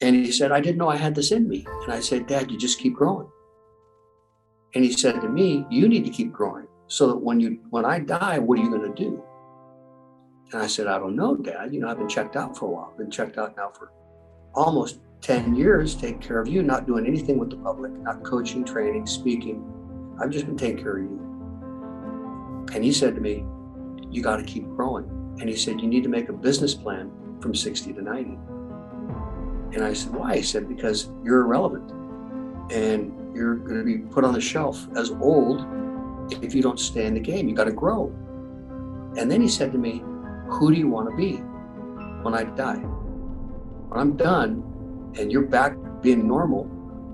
And he said, I didn't know I had this in me. And I said, Dad, you just keep growing. And he said to me, you need to keep growing so that when I die, what are you going to do? And I said, I don't know, Dad. I've been checked out for a while. I've been checked out now for almost 10 years, taking care of you, not doing anything with the public, not coaching, training, speaking. I've just been taking care of you. And he said to me, you got to keep growing. And he said, you need to make a business plan from 60 to 90. And I said, why? He said, because you're irrelevant and you're going to be put on the shelf as old if you don't stay in the game. You got to grow. And then he said to me, who do you want to be when I die? When I'm done and you're back being normal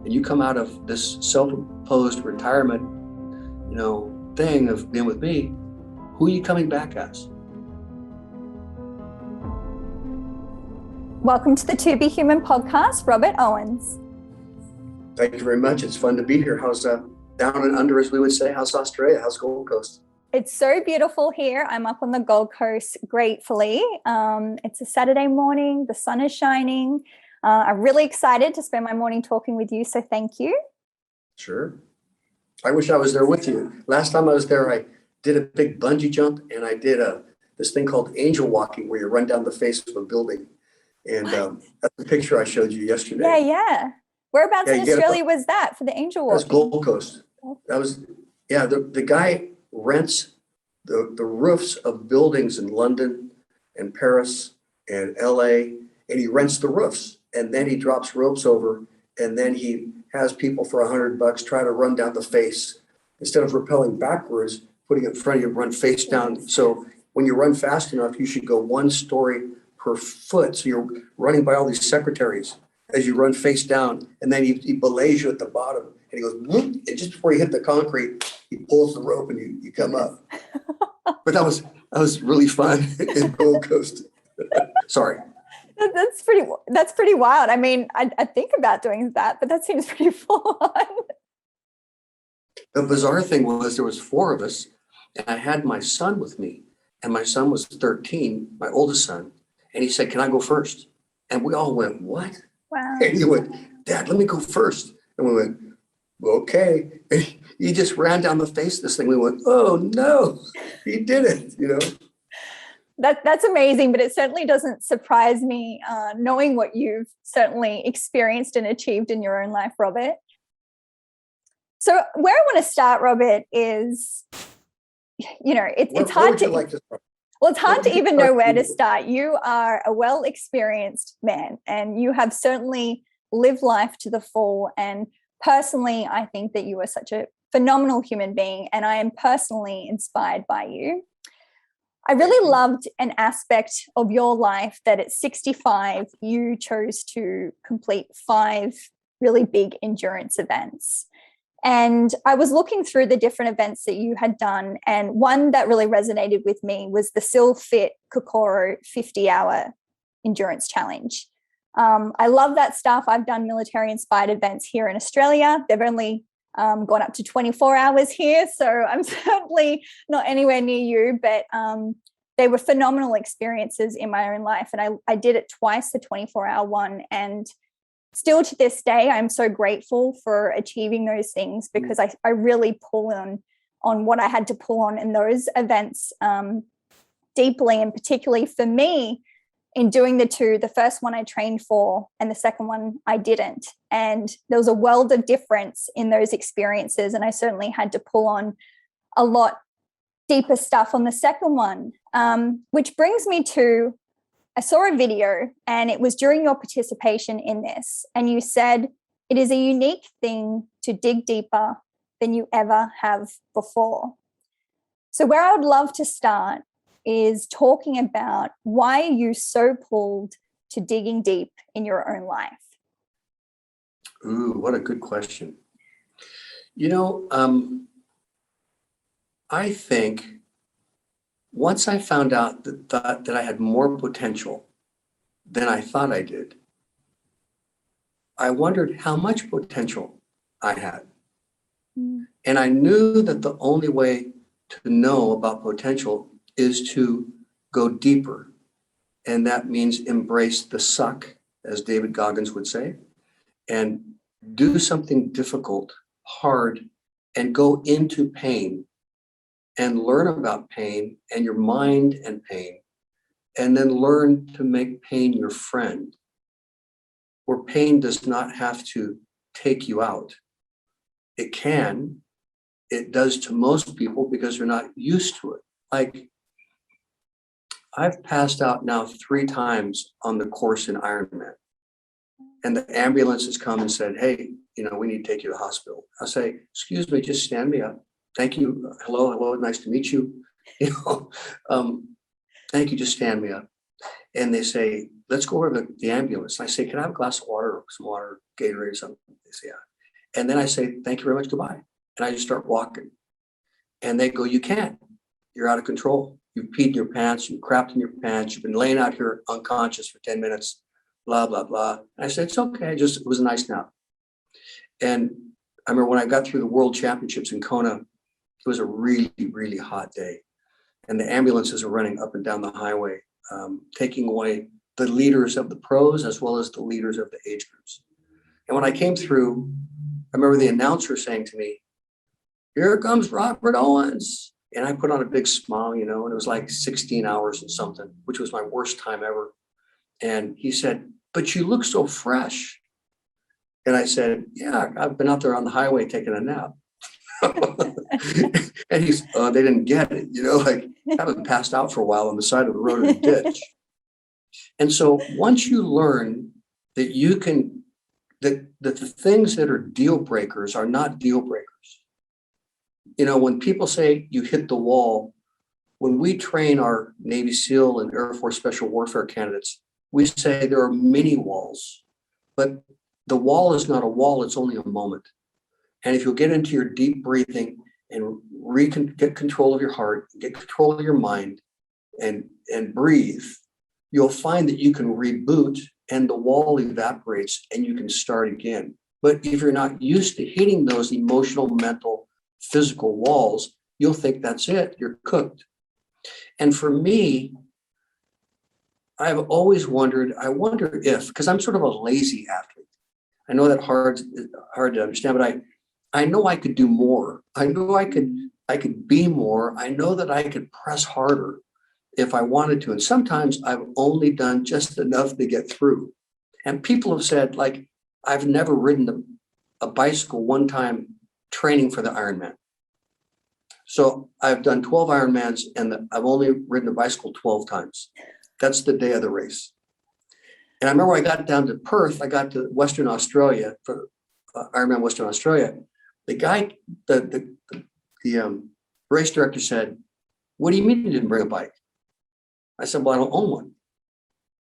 and you come out of this self-imposed retirement, thing of being with me, who are you coming back as? Welcome to the To Be Human podcast, Robert Owens. Thank you very much. It's fun to be here. How's down and under, as we would say? How's Australia? How's Gold Coast? It's so beautiful here. I'm up on the Gold Coast gratefully. It's a Saturday morning. The sun is shining. I'm really excited to spend my morning talking with you, so thank you. Sure. I wish I was there with you. Last time I was there, I did a big bungee jump and I did this thing called angel walking where you run down the face of a building. And that's the picture I showed you yesterday. Yeah. Whereabouts in Australia was that for the angel walking? That's Gold Coast. That was, the guy rents the roofs of buildings in London and Paris and LA, and he rents the roofs. And then he drops ropes over, and then he has people for $100 try to run down the face. Instead of rappelling backwards, putting it in front of you, run face down. So when you run fast enough, you should go one story per foot. So you're running by all these secretaries as you run face down, and then he belays you at the bottom, and he goes, whoop, and just before you hit the concrete, he pulls the rope and you come up. But that was really fun in Gold Coast. Sorry. That's pretty wild. I mean, I think about doing that, but that seems pretty full on. The bizarre thing was there was 4 of us, and I had my son with me, and my son was 13, my oldest son, and he said, can I go first? And we all went, what? Wow. And he went, Dad, let me go first. And we went, okay. And he just ran down the face of this thing. We went, oh no, he did it, That's amazing, but it certainly doesn't surprise me knowing what you've certainly experienced and achieved in your own life, Robert. So where I want to start, Robert, is, it's hard to, it's hard to even know where to start. You are a well-experienced man, and you have certainly lived life to the full. And personally, I think that you are such a phenomenal human being, and I am personally inspired by you. I really loved an aspect of your life that at 65, you chose to complete 5 really big endurance events. And I was looking through the different events that you had done, and one that really resonated with me was the Sealfit Kokoro 50-hour endurance challenge. I love that stuff. I've done military-inspired events here in Australia. They've only gone up to 24 hours here, so I'm certainly not anywhere near you, but they were phenomenal experiences in my own life. And I did it twice, the 24-hour one, and still to this day, I'm so grateful for achieving those things, because I really pull on what I had to pull on in those events deeply. And particularly for me, in doing the 2, the first one I trained for and the second one I didn't. And there was a world of difference in those experiences. And I certainly had to pull on a lot deeper stuff on the second one, which brings me to, I saw a video, and it was during your participation in this. And you said, it is a unique thing to dig deeper than you ever have before. So where I would love to start is talking about why are you so pulled to digging deep in your own life? Ooh, what a good question. I think once I found out that I had more potential than I thought I did, I wondered how much potential I had. And I knew that the only way to know about potential is to go deeper. And that means embrace the suck as David Goggins would say, and do something difficult, hard, and go into pain and learn about pain and your mind and pain, and then learn to make pain your friend, where pain does not have to take you out. It can. It does to most people because they're not used to it. Like, I've passed out now 3 times on the course in Ironman. And the ambulance has come and said, hey, we need to take you to the hospital. I say, excuse me, just stand me up. Thank you. Hello, nice to meet you. Thank you, just stand me up. And they say, let's go over to the ambulance. And I say, can I have a glass of water or some water, Gatorade or something? They say, yeah. And then I say, thank you very much, goodbye. And I just start walking. And they go, you can't. You're out of control. You've peed in your pants, you've crapped in your pants, you've been laying out here unconscious for 10 minutes, blah, blah, blah. And I said, it's okay, it was a nice nap. And I remember when I got through the World Championships in Kona, it was a really, really hot day. And the ambulances are running up and down the highway, taking away the leaders of the pros as well as the leaders of the age groups. And when I came through, I remember the announcer saying to me, here comes Robert Owens. And I put on a big smile, and it was like 16 hours and something, which was my worst time ever. And he said, but you look so fresh. And I said, yeah, I've been out there on the highway taking a nap. And they didn't get it, like, I haven't passed out for a while on the side of the road in a ditch. And so once you learn that that the things that are deal breakers are not deal breakers. When people say you hit the wall, when we train our Navy SEAL and Air Force Special Warfare candidates, we say there are many walls, but the wall is not a wall, it's only a moment. And if you'll get into your deep breathing and get control of your heart, get control of your mind and breathe, you'll find that you can reboot and the wall evaporates and you can start again. But if you're not used to hitting those emotional, mental, physical walls, you'll think that's it, you're cooked. And for me, I've always wondered, because I'm sort of a lazy athlete. I know that hard to understand, but I know I could do more. I know I could be more. I know that I could press harder if I wanted to. And sometimes I've only done just enough to get through. And people have said, like, I've never ridden a bicycle one time training for the Ironman. So I've done 12 Ironmans and I've only ridden a bicycle 12 times. That's the day of the race. And I remember I got down to Perth, I got to Western Australia for Ironman Western Australia. The guy, the race director said, what do you mean you didn't bring a bike? I said, well, I don't own one.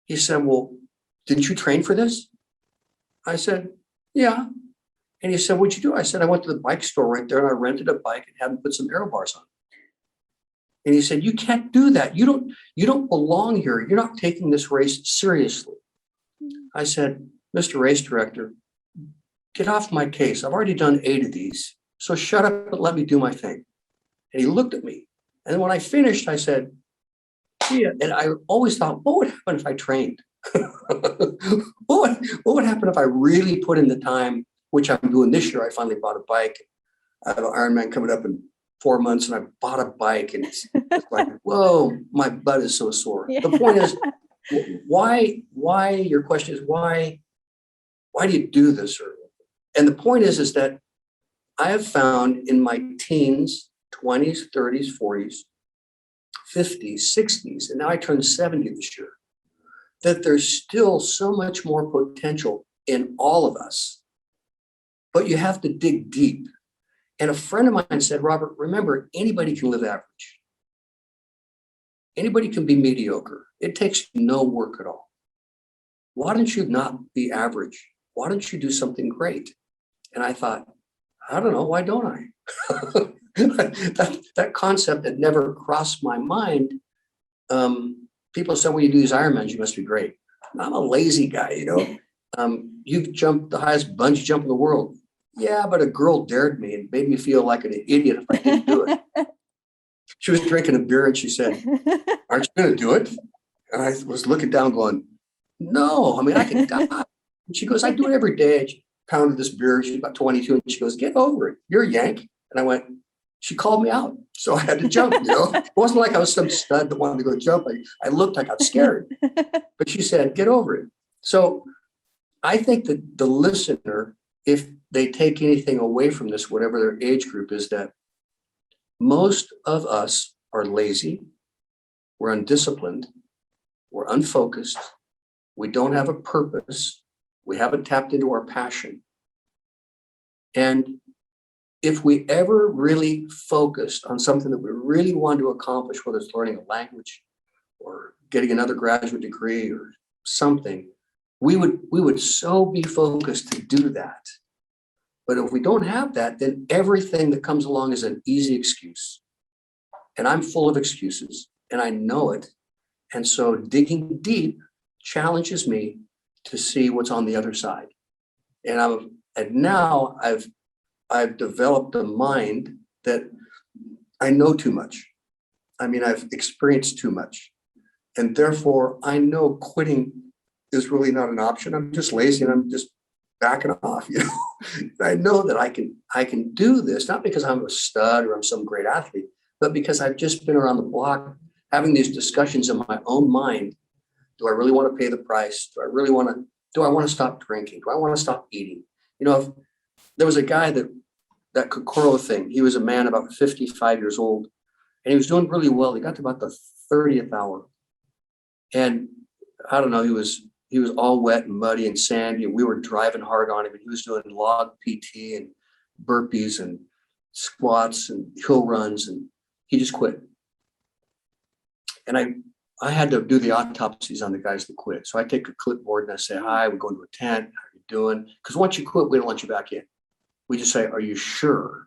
He said, well, didn't you train for this? I said, yeah. And he said, what'd you do? I said, I went to the bike store right there and I rented a bike and had him put some aero bars on. And he said, you can't do that. You don't belong here. You're not taking this race seriously. I said, Mr. Race Director, get off my case. I've already done 8 of these. So shut up and let me do my thing. And he looked at me. And when I finished, I said, yeah. And I always thought, what would happen if I trained? What would happen if I really put in the time, which I'm doing this year? I finally bought a bike. I have an Ironman coming up in 4 months and I bought a bike and it's like, whoa, my butt is so sore. Yeah. The point is, why your question is, why do you do this? And the point is that I have found in my teens, 20s, 30s, 40s, 50s, 60s, and now I turned 70 this year, that there's still so much more potential in all of us, but you have to dig deep. And a friend of mine said, Robert, remember, anybody can live average. Anybody can be mediocre. It takes no work at all. Why don't you not be average? Why don't you do something great? And I thought, I don't know, why don't I? that concept had never crossed my mind. People said, when you do these Ironmans, you must be great. I'm a lazy guy, You've jumped the highest bungee jump in the world. Yeah, but a girl dared me and made me feel like an idiot if I didn't do it. She was drinking a beer and she said, aren't you going to do it? And I was looking down going, no, I mean, I could die. And she goes, I do it every day. And she pounded this beer. She's about 22. And she goes, get over it. You're a Yank. And I went, she called me out. So I had to jump, It wasn't like I was some stud that wanted to go jump. I looked, I got scared. But she said, get over it. So I think that the listener, if they take anything away from this, whatever their age group is, that most of us are lazy, we're undisciplined, we're unfocused, we don't have a purpose, we haven't tapped into our passion. And if we ever really focused on something that we really want to accomplish, whether it's learning a language or getting another graduate degree or something, we would so be focused to do that. But if we don't have that, then everything that comes along is an easy excuse. And I'm full of excuses, and I know it. And so digging deep challenges me to see what's on the other side. And now I've developed a mind that I know too much. I mean, I've experienced too much. And therefore, I know quitting is really not an option. I'm just lazy and I'm just backing off, I know that I can do this, not because I'm a stud or I'm some great athlete, but because I've just been around the block having these discussions in my own mind. Do I really want to pay the price? Do I want to stop drinking? Do I want to stop eating? If there was a guy that Kokoro thing, he was a man about 55 years old, and he was doing really well. He got to about the 30th hour. And I don't know, he was all wet and muddy and sandy, and we were driving hard on him, and he was doing log PT and burpees and squats and hill runs, and he just quit. And I had to do the autopsies on the guys that quit. So I take a clipboard and I say, hi, we go into a tent. How are you doing? Because once you quit, we don't let you back in. We just say, are you sure?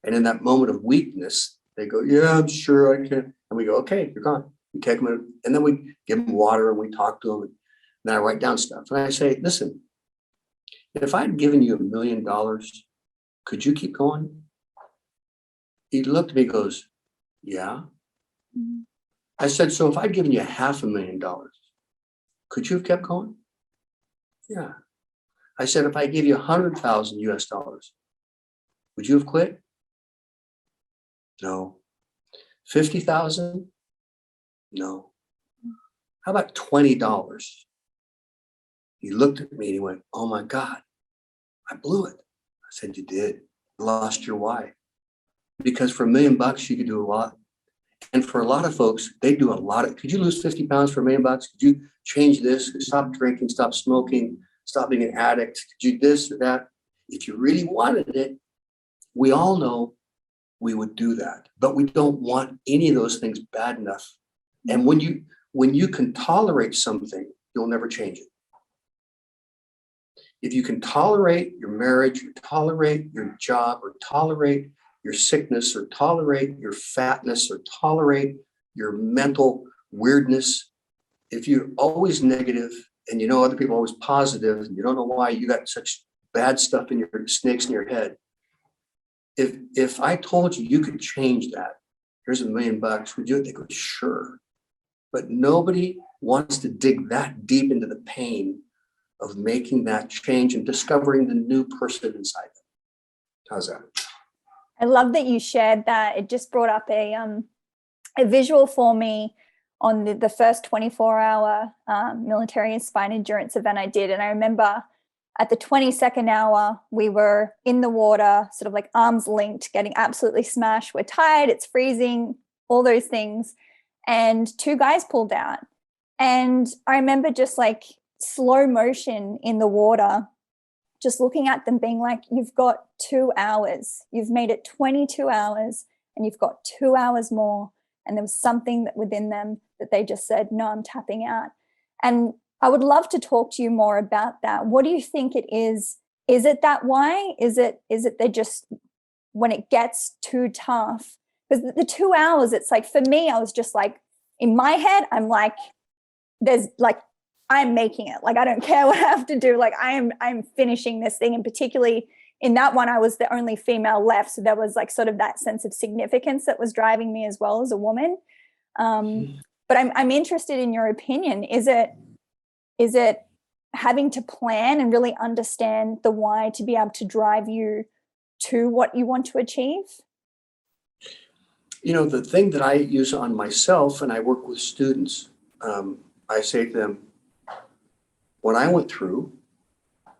And in that moment of weakness, they go, yeah, I'm sure I can. And we go, okay, you're gone. We take them in, and then we give them water and we talk to them. And then I write down stuff. And I say, listen, if I'd given you $1 million, could you keep going? He looked at me and goes, yeah. Mm-hmm. I said, so if I'd given you $500,000, could you have kept going? Yeah. I said, if I gave you $100,000 would you have quit? No. 50,000? No. How about $20? He looked at me and he went, oh my God, I blew it. I said, you did. You lost your why. Because for $1 million, you could do a lot. And for a lot of folks, they do a lot. Could you lose 50 pounds for $1 million? Could you change this? Could you stop drinking, stop smoking, stop being an addict? Could you this or that? If you really wanted it, we all know we would do that. But we don't want any of those things bad enough. And when you can tolerate something, you'll never change it. If you can tolerate your marriage, or tolerate your job, or tolerate your sickness, or tolerate your fatness, or tolerate your mental weirdness, if you're always negative and other people are always positive and you don't know why you got such bad stuff in your snakes in your head, if I told you could change that, here's $1 million, would you? They go, sure. But nobody wants to dig that deep into the pain of making that change and discovering the new person inside them. How's that? I love that you shared that. It just brought up a visual for me on the first 24-hour military spine endurance event I did. And I remember at the 22nd hour, we were in the water, sort of like arms linked, getting absolutely smashed. We're tired, it's freezing, all those things. And 2 guys pulled out. And I remember just like slow motion in the water, just looking at them being like, you've got 2 hours. You've made it 22 hours and you've got 2 hours more. And there was something that within them that they just said, no, I'm tapping out. And I would love to talk to you more about that. What do you think it is? Is it that why? Is it they just, when it gets too tough? Because the 2 hours, it's like, for me, I was just like, in my head, I'm like, there's like, I'm making it. Like, I don't care what I have to do. Like, I'm finishing this thing. And particularly in that one, I was the only female left. So there was like sort of that sense of significance that was driving me as well as a woman. But I'm interested in your opinion. Is it Is it having to plan and really understand the why to be able to drive you to what you want to achieve? The thing that I use on myself, and I work with students, I say to them, when I went through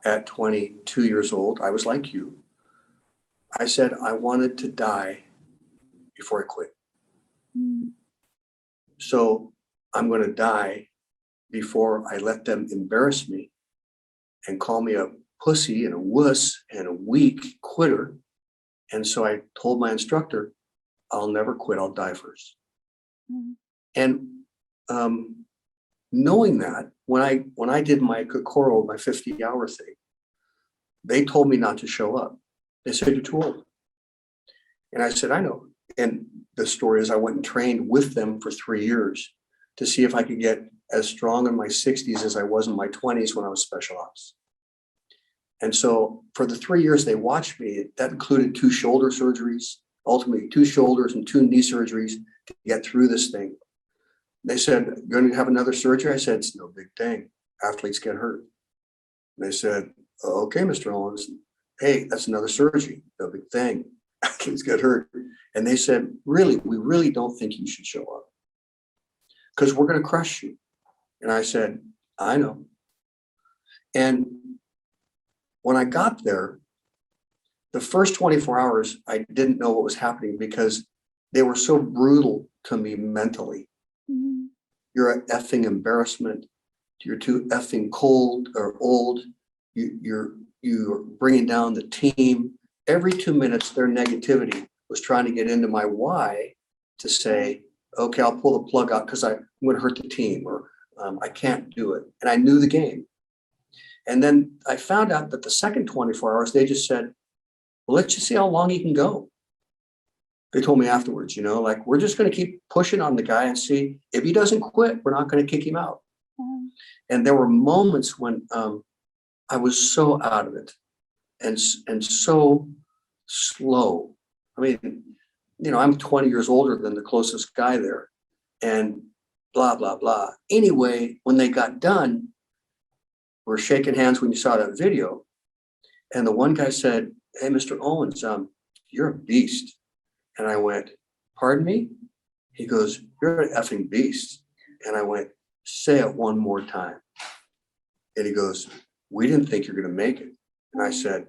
at 22 years old, I was like you. I said, I wanted to die before I quit. Mm. So I'm going to die before I let them embarrass me and call me a pussy and a wuss and a weak quitter. And so I told my instructor, I'll never quit. I'll die first. Mm. And knowing that, when I did my Kokoro, my 50-hour thing, they told me not to show up. They said, you're too old. And I said, I know. And the story is I went and trained with them for 3 years to see if I could get as strong in my 60s as I was in my 20s when I was special ops. And so for the 3 years they watched me, that included 2 shoulder surgeries, ultimately 2 shoulders and 2 knee surgeries to get through this thing. They said, you're going to have another surgery? I said, it's no big thing. Athletes get hurt. And they said, okay, Mr. Owens, hey, that's another surgery, no big thing. Athletes get hurt. And they said, really, we really don't think you should show up because we're going to crush you. And I said, I know. And when I got there, the first 24 hours, I didn't know what was happening because they were so brutal to me mentally. Mm. You're an effing embarrassment. You're too effing cold or old. You're bringing down the team. Every 2 minutes, their negativity was trying to get into my why to say, okay, I'll pull the plug out because I'm going to hurt the team, or I can't do it. And I knew the game. And then I found out that the second 24 hours, they just said, well, let's just see how long he can go. They told me afterwards, like, we're just going to keep pushing on the guy and see if he doesn't quit, we're not going to kick him out. Mm. And there were moments when I was so out of it and so slow. I mean, I'm 20 years older than the closest guy there and blah, blah, blah. Anyway, when they got done, we're shaking hands when you saw that video. And the one guy said, hey, Mr. Owens, you're a beast. And I went, pardon me? He goes, you're an effing beast. And I went, say it one more time. And he goes, we didn't think you're going to make it. And I said,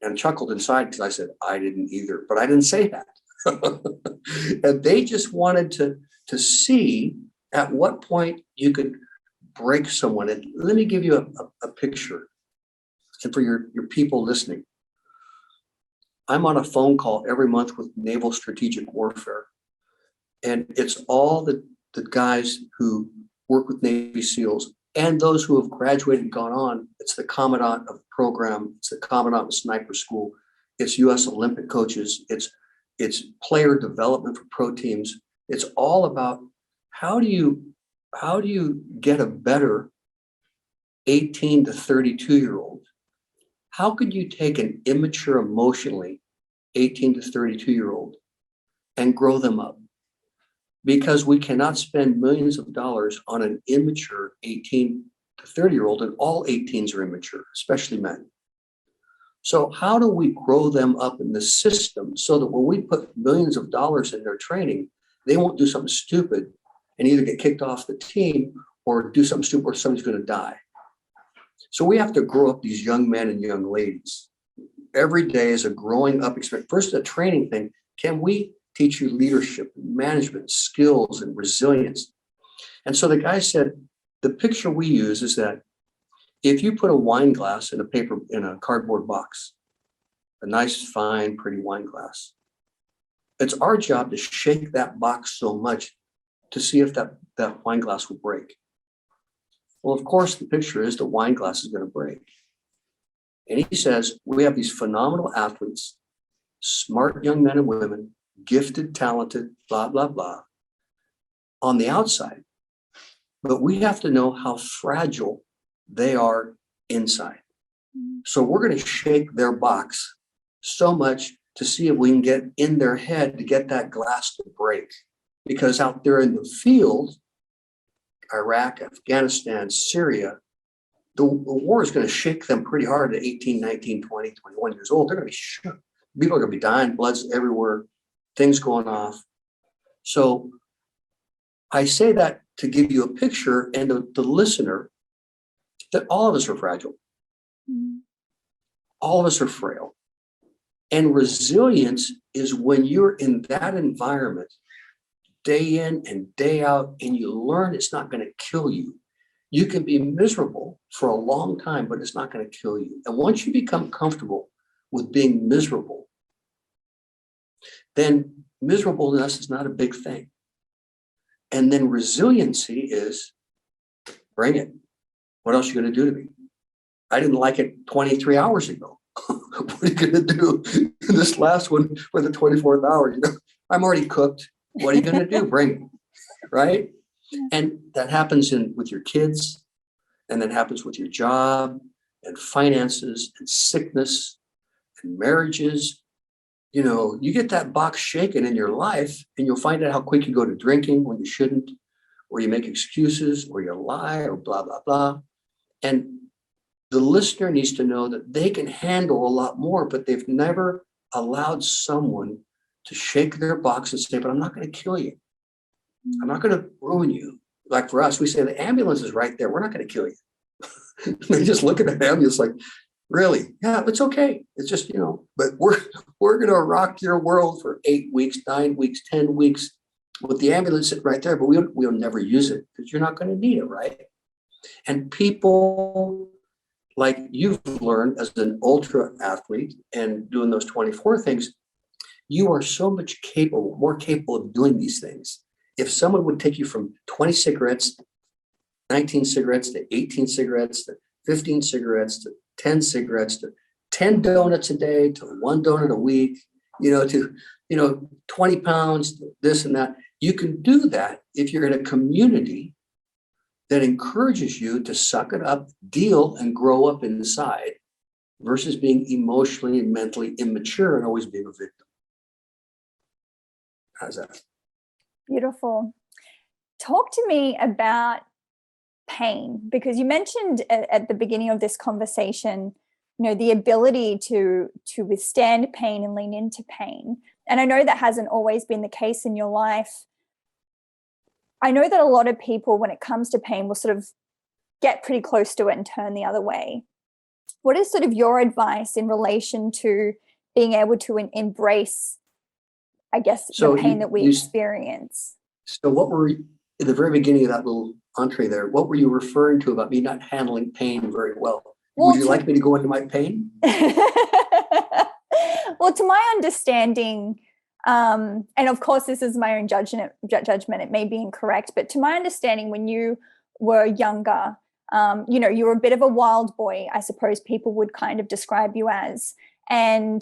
and chuckled inside because I said, I didn't either, but I didn't say that. And they just wanted to see at what point you could break someone. And let me give you a picture. And for your people listening, I'm on a phone call every month with Naval Strategic Warfare. And it's all the guys who work with Navy SEALs and those who have graduated and gone on. It's the commandant of the program. It's the commandant of sniper school. It's U.S. Olympic coaches. It's player development for pro teams. It's all about how do you get a better 18 to 32-year-old? How could you take an immature emotionally 18 to 32-year-old and grow them up? Because we cannot spend millions of dollars on an immature 18 to 30-year-old, and all 18s are immature, especially men. So how do we grow them up in the system so that when we put millions of dollars in their training, they won't do something stupid and either get kicked off the team or do something stupid or somebody's going to die? So we have to grow up these young men and young ladies. Every day is a growing up experience. First, a training thing. Can we teach you leadership, management, skills, and resilience? And so the guy said, the picture we use is that if you put a wine glass in a cardboard box, a nice, fine, pretty wine glass, it's our job to shake that box so much to see if that wine glass will break. Well, of course, the picture is the wine glass is going to break. And he says, we have these phenomenal athletes, smart young men and women, gifted, talented, blah, blah, blah, on the outside. But we have to know how fragile they are inside. So we're going to shake their box so much to see if we can get in their head to get that glass to break. Because out there in the field, Iraq, Afghanistan, Syria, the war is going to shake them pretty hard at 18, 19, 20, 21 years old. They're going to be shook. People are going to be dying, blood's everywhere, things going off. So I say that to give you a picture and the listener that all of us are fragile. All of us are frail. And resilience is when you're in that environment day in and day out, and you learn it's not going to kill you. You can be miserable for a long time, but it's not going to kill you. And once you become comfortable with being miserable, then miserableness is not a big thing. And then resiliency is, bring it. What else are you going to do to me? I didn't like it 23 hours ago. What are you going to do in this last one for the 24th hour? You know, I'm already cooked. What are you going to do? Bring it, right? And that happens with your kids, and that happens with your job and finances and sickness and marriages. You know, you get that box shaken in your life, and you'll find out how quick you go to drinking when you shouldn't, or you make excuses, or you lie, or blah, blah, blah. And the listener needs to know that they can handle a lot more, but they've never allowed someone to shake their box and say, but I'm not going to kill you. I'm not going to ruin you. Like for us, we say the ambulance is right there. We're not going to kill you. They just look at the ambulance like, really? Yeah, it's okay. It's just, you know, but we're going to rock your world for 8 weeks, 9 weeks, 10 weeks with the ambulance sitting right there, but we'll never use it because you're not going to need it, right? And people like you've learned as an ultra athlete and doing those 24 things, you are so much more capable of doing these things. If someone would take you from 20 cigarettes, 19 cigarettes to 18 cigarettes to 15 cigarettes to 10 cigarettes to 10 donuts a day to 1 donut a week, to 20 pounds, this and that, you can do that if you're in a community that encourages you to suck it up, deal, and grow up inside versus being emotionally and mentally immature and always being a victim. How's that? Beautiful. Talk to me about pain, because you mentioned at the beginning of this conversation, the ability to withstand pain and lean into pain. And I know that hasn't always been the case in your life. I know that a lot of people, when it comes to pain, will sort of get pretty close to it and turn the other way. What is sort of your advice in relation to being able to embrace, I guess, the pain that we experience? So what were, in the very beginning of that little entree there, what were you referring to about me not handling pain very well? Would you like me to go into my pain? Well, to my understanding, and of course, this is my own judgment. It may be incorrect, but to my understanding, when you were younger, you were a bit of a wild boy, I suppose people would kind of describe you as. And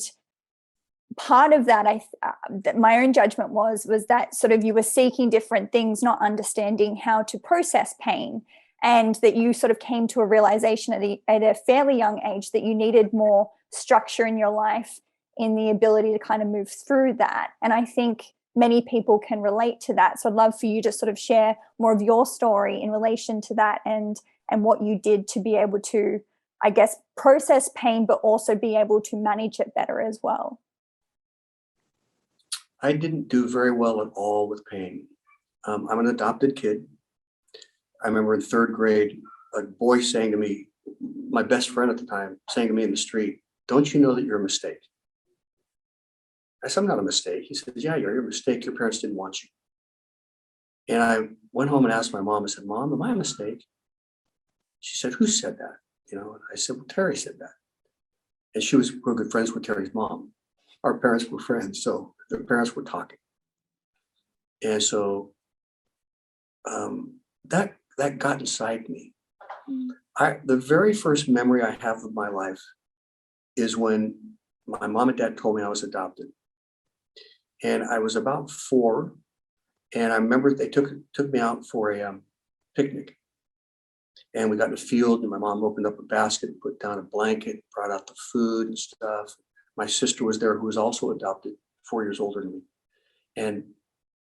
part of that, that my own judgment was that sort of you were seeking different things, not understanding how to process pain, and that you sort of came to a realization at a fairly young age that you needed more structure in your life, in the ability to kind of move through that. And I think many people can relate to that. So I'd love for you to sort of share more of your story in relation to that and what you did to be able to, I guess, process pain, but also be able to manage it better as well. I didn't do very well at all with pain. I'm an adopted kid. I remember in 3rd grade, a boy saying to me, my best friend at the time, saying to me in the street, "Don't you know that you're a mistake?" I said, "I'm not a mistake." He says, "Yeah, you're a mistake. Your parents didn't want you." And I went home and asked my mom, I said, "Mom, am I a mistake?" She said, "Who said that?" And I said, "Well, Terry said that." And she was real good friends with Terry's mom. Our parents were friends, so their parents were talking. And so that got inside me. The very first memory I have of my life is when my mom and dad told me I was adopted. And I was about 4. And I remember they took me out for a picnic. And we got in a field, and my mom opened up a basket, put down a blanket, brought out the food and stuff. My sister was there, who was also adopted, 4 years older than me. And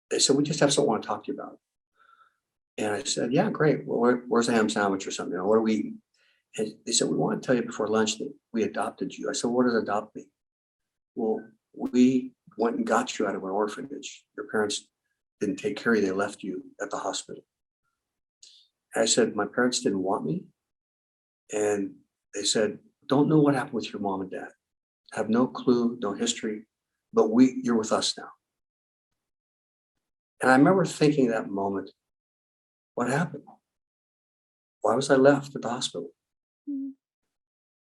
they said, "We just have something I want to talk to you about." And I said, yeah, great. Well, where's a ham sandwich or something? What are we eating? And they said, we want to tell you before lunch that we adopted you. I said, what does adopt mean? Well, we went and got you out of an orphanage. Your parents didn't take care of you. They left you at the hospital. And I said, my parents didn't want me. And they said, don't know what happened with your mom and dad. Have no clue, no history, but you're with us now. And I remember thinking that moment, what happened? Why was I left at the hospital? Mm.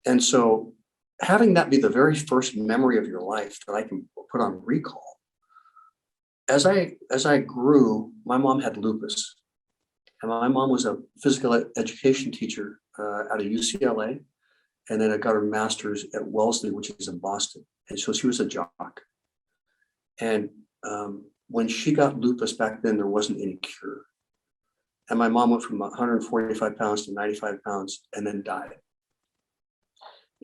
And so having that be the very first memory of your life that I can put on recall, as I grew, my mom had lupus. And my mom was a physical education teacher out of UCLA, and then I got her master's at Wellesley, which is in Boston. And so she was a jock. And when she got lupus back then, there wasn't any cure. And my mom went from 145 pounds to 95 pounds and then died.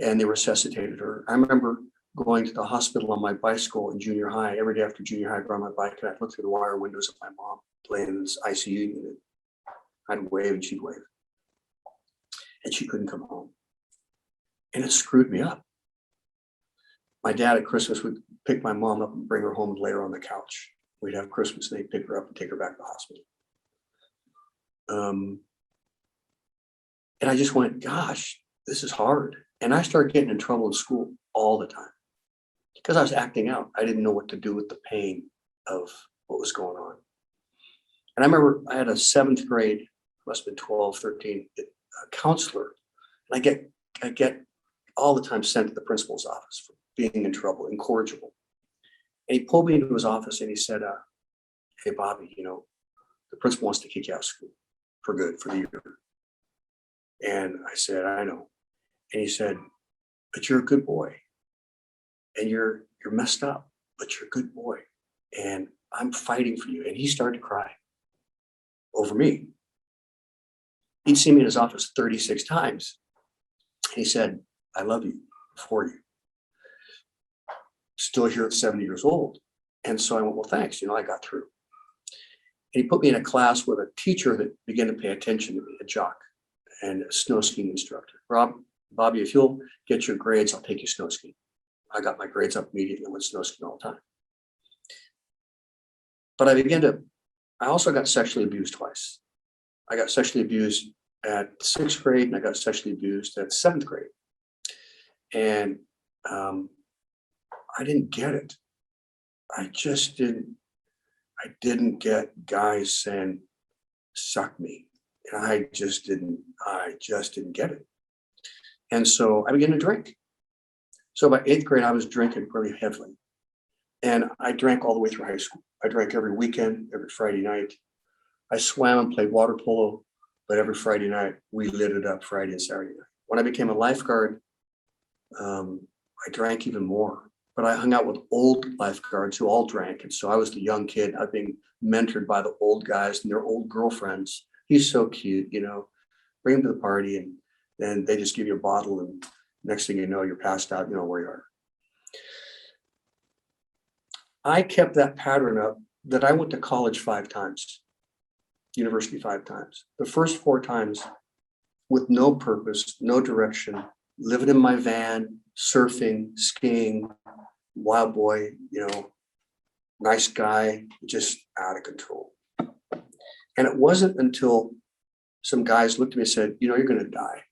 And they resuscitated her. I remember going to the hospital on my bicycle in junior high. Every day after junior high, I'd go on my bike and I'd look through the wire windows of my mom laying in this ICU unit. I'd wave and she'd wave. And she couldn't come home. And it screwed me up. My dad at Christmas would pick my mom up and bring her home and lay her on the couch. We'd have Christmas and they'd pick her up and take her back to the hospital. And I just went, gosh, this is hard. And I started getting in trouble in school all the time because I was acting out. I didn't know what to do with the pain of what was going on. And I remember I had a seventh grade, must have been 12, 13, counselor. And I get all the time sent to the principal's office for being in trouble, incorrigible. And he pulled me into his office and he said, hey, Bobby, the principal wants to kick you out of school for good, for the year. And I said, I know. And he said, but you're a good boy. And you're messed up, but you're a good boy. And I'm fighting for you. And he started to cry over me. He'd seen me in his office 36 times. He said, I love you for you. Still here at 70 years old. And so I went, well, thanks. I got through. And he put me in a class with a teacher that began to pay attention to me, a jock and a snow skiing instructor. Bobby, if you'll get your grades, I'll take you snow skiing. I got my grades up immediately and went snow skiing all the time. But I also got sexually abused twice. I got sexually abused at sixth grade and I got sexually abused at seventh grade. And I didn't get it. I didn't get guys saying, suck me. And I just didn't get it. And so I began to drink. So by eighth grade, I was drinking really heavily. And I drank all the way through high school. I drank every weekend, every Friday night. I swam and played water polo, but every Friday night, we lit it up Friday and Saturday night. When I became a lifeguard, I drank even more. But I hung out with old lifeguards who all drank. And so I was the young kid. I was being mentored by the old guys and their old girlfriends. He's so cute, bring him to the party and then they just give you a bottle and next thing you know, you're passed out, where you are. I kept that pattern up that I went to college 5 times, university 5 times. The first 4 times with no purpose, no direction, living in my van, surfing, skiing, wild boy, nice guy, just out of control. And it wasn't until some guys looked at me and said, you're going to die.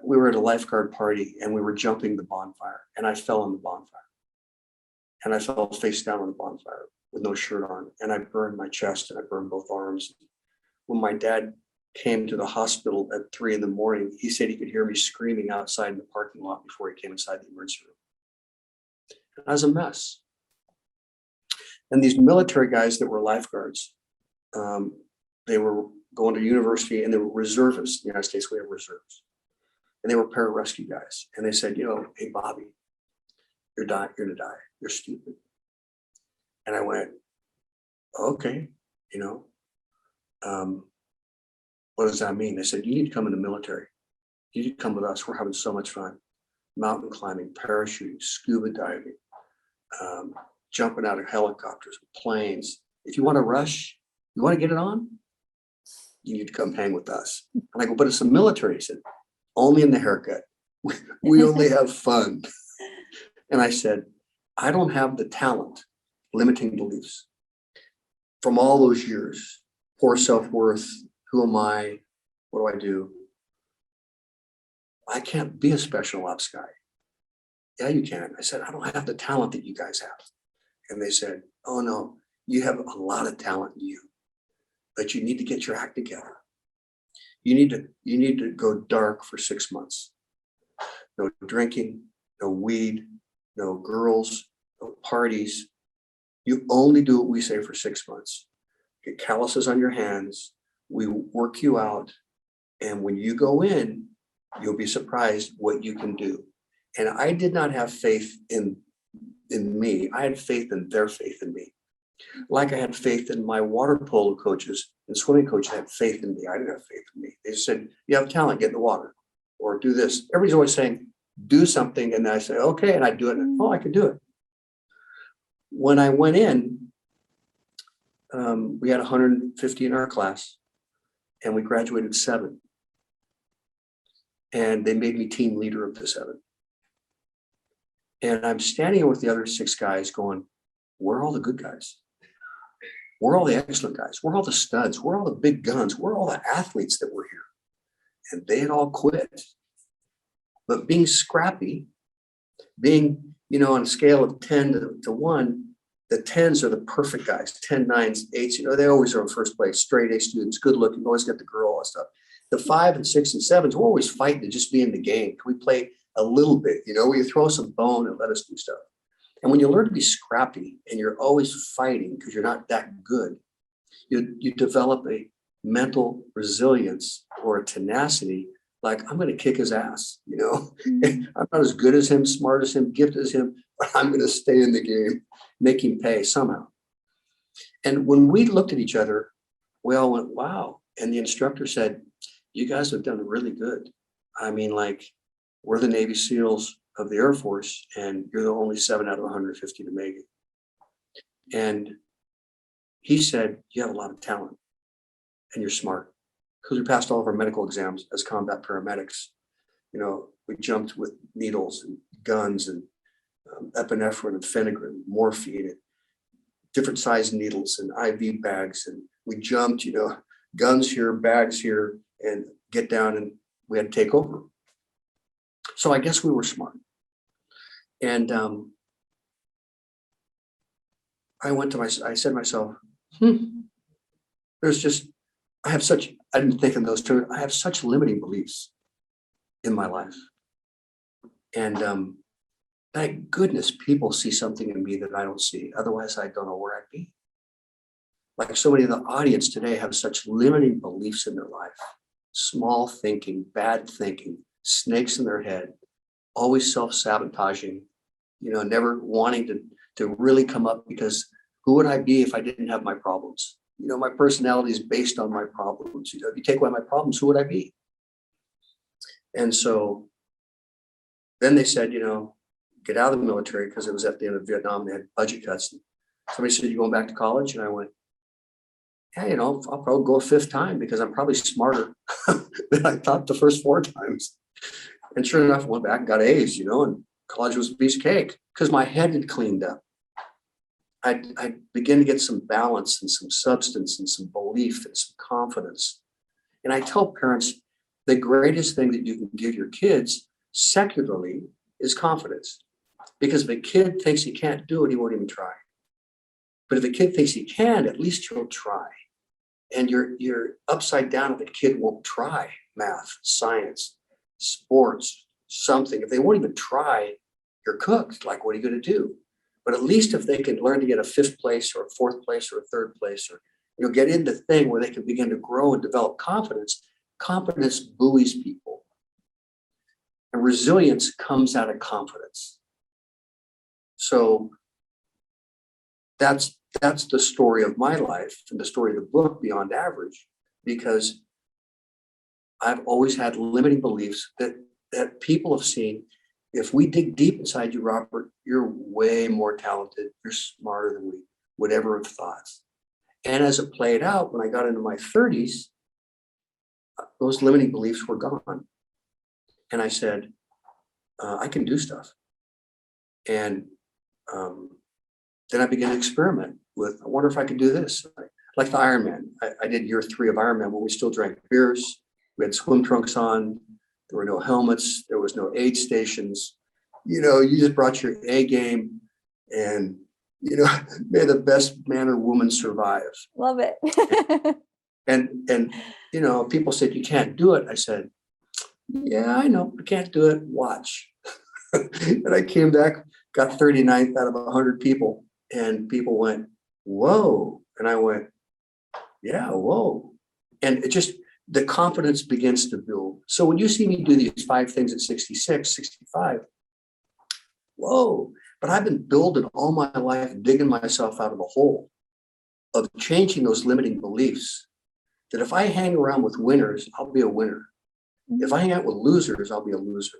We were at a lifeguard party and we were jumping the bonfire and I fell on the bonfire. And I fell face down on the bonfire with no shirt on. And I burned my chest and I burned both arms. When my dad came to the hospital at 3 a.m, he said he could hear me screaming outside in the parking lot before he came inside the emergency room. And I was a mess. And these military guys that were lifeguards, they were going to university and they were reservists. In the United States, we have reserves. And they were pararescue guys. And they said, hey, Bobby, you're going to die. You're stupid. And I went, okay, what does that mean? They said, you need to come in the military. You need to come with us. We're having so much fun. Mountain climbing, parachuting, scuba diving, jumping out of helicopters, planes. If you want to rush, You want to get it on? You need to come hang with us. And I go, but it's the military. He said, only in the haircut. We only have fun. And I said, I don't have the talent, limiting beliefs from all those years. Poor self-worth. Who am I? What do I do? I can't be a special ops guy. Yeah, you can. I said, I don't have the talent that you guys have. And they said, oh no, you have a lot of talent in you, but you need to get your act together. You need to go dark for 6 months. No drinking, no weed, no girls, no parties. You only do what we say for 6 months. Get calluses on your hands. We work you out. And when you go in, you'll be surprised what you can do. And I did not have faith in me. I had faith in their faith in me. Like I had faith in my water polo coaches and swimming coaches had faith in me. I didn't have faith in me. They said, you have talent, get in the water or do this. Everybody's always saying, do something. And I say, okay. And I do it. And, oh, I could do it. When I went in, we had 150 in our class and we graduated 7. And they made me team leader of the 7. And I'm standing with the other 6 guys going, we're all the good guys. We're all the excellent guys. We're all the studs. We're all the big guns. We're all the athletes that were here. And they had all quit. But being scrappy, being, on a scale of 10 to 1, the 10s are the perfect guys, 10, 9s, 8s, they always are in first place, straight A students, good looking, always get the girl, all that stuff. The 5 and 6 and 7s, we're always fighting to just be in the game. Can we play a little bit, where you throw some bone and let us do stuff. And when you learn to be scrappy and you're always fighting because you're not that good, you develop a mental resilience or a tenacity, like I'm going to kick his ass, I'm not as good as him, smart as him, gifted as him, but I'm going to stay in the game, make him pay somehow. And when we looked at each other, we all went, wow. And the instructor said, you guys have done really good. I mean, we're the Navy SEALs of the Air Force, and you're the only 7 out of 150 to make it. And he said, you have a lot of talent and you're smart because we passed all of our medical exams as combat paramedics. We jumped with needles and guns and epinephrine and phenergan, morphine, and different size needles and IV bags. And we jumped, guns here, bags here, and get down, and we had to take over. So I guess we were smart. And I said to myself, I didn't think in those terms, I have such limiting beliefs in my life. And thank goodness people see something in me that I don't see. Otherwise, I don't know where I'd be. Like so many of the audience today have such limiting beliefs in their life, small thinking, bad thinking, snakes in their head, always self-sabotaging, never wanting to really come up, because who would I be if I didn't have my problems? My personality is based on my problems. If you take away my problems, who would I be? And so then they said, get out of the military, because it was at the end of Vietnam, they had budget cuts. Somebody said, you going back to college? And I went, yeah, I'll probably go a 5th time because I'm probably smarter than I thought the first 4 times. And sure enough, I went back and got A's, and college was a piece of cake because my head had cleaned up. I began to get some balance and some substance and some belief and some confidence. And I tell parents, the greatest thing that you can give your kids secularly is confidence. Because if a kid thinks he can't do it, he won't even try. But if a kid thinks he can, at least he'll try. And you're upside down if a kid won't try math, science, sports, something. If they won't even try, you're cooked. Like, what are you going to do? But at least if they can learn to get a 5th place or a 4th place or a 3rd place, or get into thing where they can begin to grow and develop confidence. Confidence buoys people. And resilience comes out of confidence. So that's the story of my life and the story of the book, Beyond Average, because I've always had limiting beliefs that people have seen. If we dig deep inside you, Robert, you're way more talented. You're smarter than we would ever have thought. And as it played out, when I got into my 30s, those limiting beliefs were gone. And I said, I can do stuff. And then I began to experiment with, I wonder if I could do this. Like the Ironman. I did year 3 of Ironman when we still drank beers. We had swim trunks on. There were no helmets. There was no aid stations. You just brought your A game and, may the best man or woman survive. Love it. And people said, you can't do it. I said, yeah, I know. I can't do it. Watch. And I came back, got 39th out of 100 people. And people went, whoa. And I went, yeah, whoa. And it just, the confidence begins to build. So when you see me do these 5 things at 66, 65, whoa. But I've been building all my life, digging myself out of the hole of changing those limiting beliefs. That if I hang around with winners, I'll be a winner. If I hang out with losers, I'll be a loser.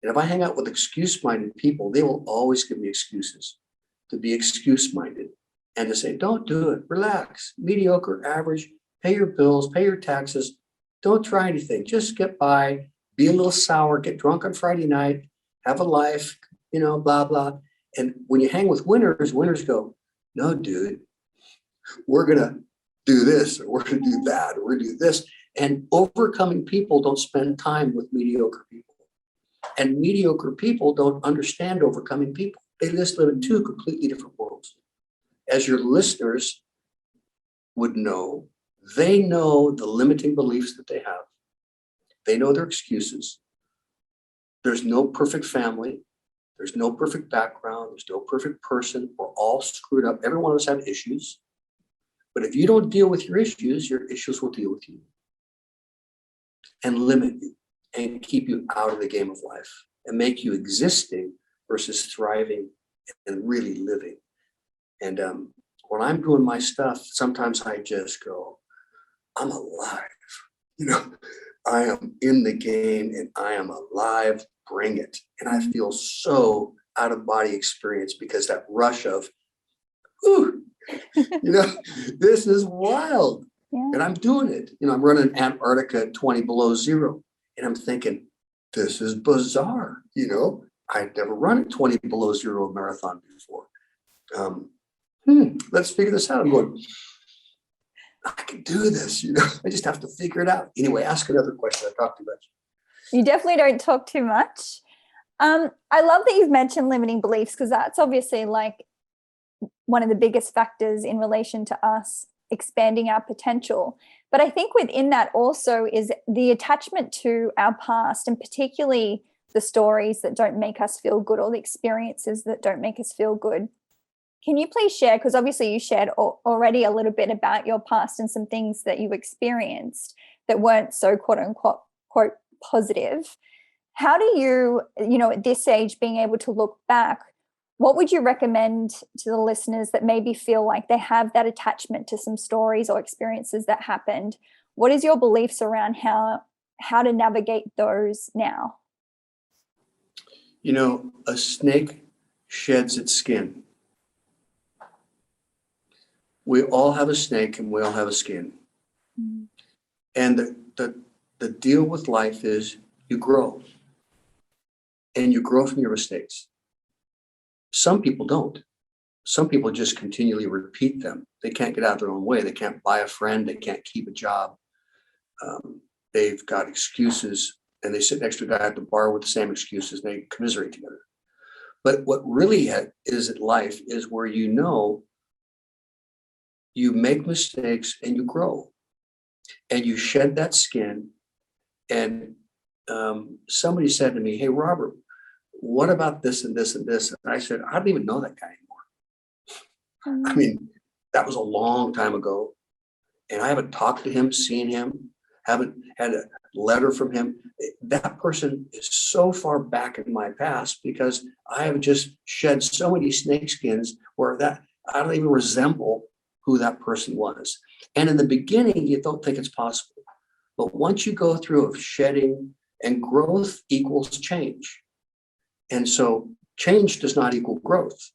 And if I hang out with excuse-minded people, they will always give me excuses. To be excuse-minded and to say, don't do it, relax, mediocre, average, pay your bills, pay your taxes, don't try anything, just get by, be a little sour, get drunk on Friday night, have a life, blah, blah. And when you hang with winners go, no, dude, we're going to do this, or we're going to do that, or we're going to do this. And overcoming people don't spend time with mediocre people. And mediocre people don't understand overcoming people. They just live in 2 completely different worlds. As your listeners would know, they know the limiting beliefs that they have. They know their excuses. There's no perfect family. There's no perfect background. There's no perfect person. We're all screwed up. Every one of us have issues. But if you don't deal with your issues will deal with you and limit you and keep you out of the game of life and make you existing versus thriving and really living. And when I'm doing my stuff, sometimes I just go, I'm alive. I am in the game and I am alive, bring it. And I feel so out of body experience because that rush of, ooh, this is wild. Yeah. And I'm doing it. I'm running Antarctica at 20 below zero. And I'm thinking, this is bizarre. I'd never run at 20 below zero marathon before. Let's figure this out. I'm going, I can do this. I just have to figure it out. Anyway, ask another question. I talked too much. You definitely don't talk too much. I love that you've mentioned limiting beliefs because that's obviously like one of the biggest factors in relation to us expanding our potential. But I think within that also is the attachment to our past, and particularly the stories that don't make us feel good or the experiences that don't make us feel good. Can you please share, because obviously you shared already a little bit about your past and some things that you experienced that weren't so quote unquote quote positive. How do you, at this age, being able to look back, what would you recommend to the listeners that maybe feel like they have that attachment to some stories or experiences that happened? What is your beliefs around how to navigate those now? A snake sheds its skin. We all have a snake and we all have a skin. Mm-hmm. And the deal with life is you grow. And you grow from your mistakes. Some people don't. Some people just continually repeat them. They can't get out of their own way. They can't buy a friend. They can't keep a job. They've got excuses, and they sit next to a guy at the bar with the same excuses, and they commiserate together. But what really is at life is where you make mistakes and you grow. And you shed that skin. And somebody said to me, hey, Robert, what about this and this and this? And I said, I don't even know that guy anymore. I mean, that was a long time ago. And I haven't talked to him, seen him, haven't had a letter from him. That person is so far back in my past because I have just shed so many snakeskins where that I don't even resemble who that person was. And in the beginning, you don't think it's possible. But once you go through of shedding, and growth equals change. And so change does not equal growth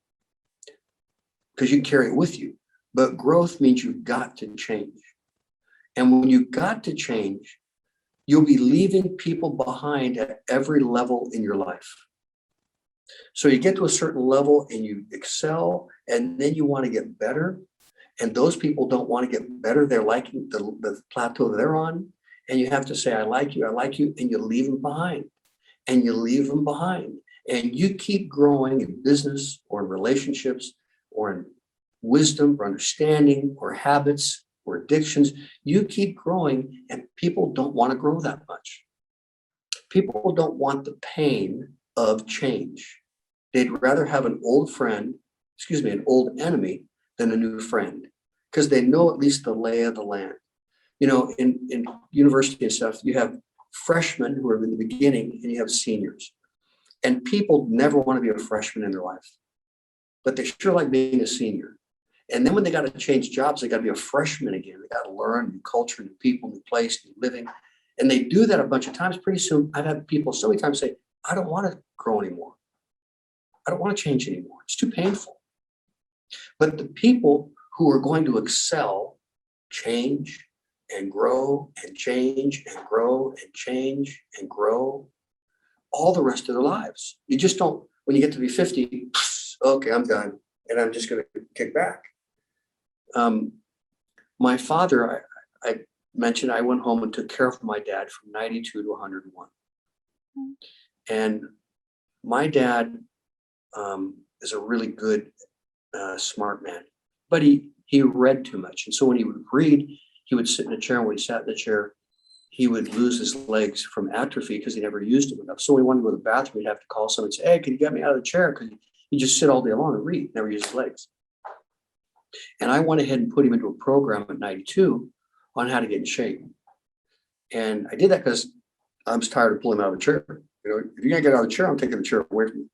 because you can carry it with you. But growth means you've got to change. And when you've got to change, you'll be leaving people behind at every level in your life. So you get to a certain level and you excel, and then you want to get better. And those people don't want to get better. They're liking the plateau they're on. And you have to say, I like you, and you leave them behind. And you leave them behind. And you keep growing in business or in relationships or in wisdom or understanding or habits or addictions. You keep growing, and people don't want to grow that much. People don't want the pain of change. They'd rather have an old enemy than a new friend, because they know at least the lay of the land. In university and stuff, you have freshmen who are in the beginning and you have seniors. And people never want to be a freshman in their life, but they sure like being a senior. And then when they got to change jobs, they got to be a freshman again. They got to learn new culture, new people, new place, new living. And they do that a bunch of times. Pretty soon, I've had people so many times say, I don't want to grow anymore. I don't want to change anymore. It's too painful. But the people who are going to excel change and grow and change and grow and change and grow all the rest of their lives. You just don't, when you get to be 50, okay, I'm done. And I'm just going to kick back. My father, I mentioned I went home and took care of my dad from 92 to 101. And my dad is a really good, smart man, but he read too much. And so when he would read, he would sit in a chair. And when he sat in the chair, he would lose his legs from atrophy because he never used them enough. So when he wanted to go to the bathroom, he'd have to call someone and say, hey, can you get me out of the chair? Because he just sit all day long and read, never use his legs. And I went ahead and put him into a program at 92 on how to get in shape. And I did that because I was tired of pulling him out of the chair. If you're going to get out of the chair, I'm taking the chair away from you.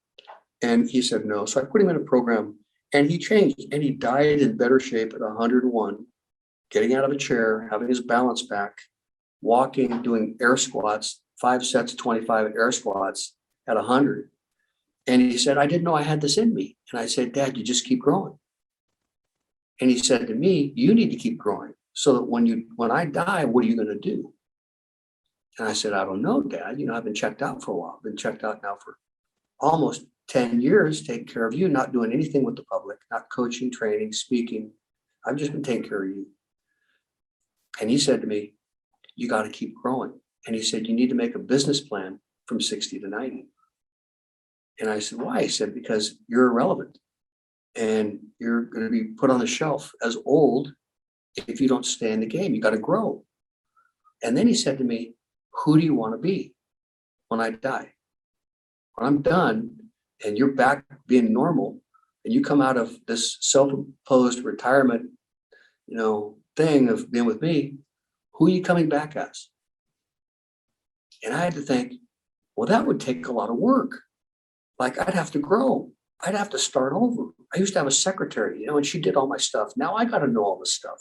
And he said no. So I put him in a program, and he changed, and he died in better shape at 101, getting out of a chair, having his balance back, walking, doing air squats, 5 sets of 25 air squats at 100. And he said, I didn't know I had this in me. And I said, Dad, you just keep growing. And he said to me, you need to keep growing so that when I die, what are you going to do? And I said, I don't know, Dad. I've been checked out for a while. I've been checked out now for almost 10 years, taking care of you, not doing anything with the public, not coaching, training, speaking. I've just been taking care of you. And he said to me, you got to keep growing. And he said, you need to make a business plan from 60 to 90. And I said, why? He said, because you're irrelevant and you're going to be put on the shelf as old if you don't stay in the game. You got to grow. And then he said to me, who do you want to be when I die? When I'm done and you're back being normal and you come out of this self-imposed retirement, thing of being with me, who are you coming back as? And I had to think, well, that would take a lot of work. Like I'd have to grow. I'd have to start over. I used to have a secretary, and she did all my stuff. Now I got to know all this stuff.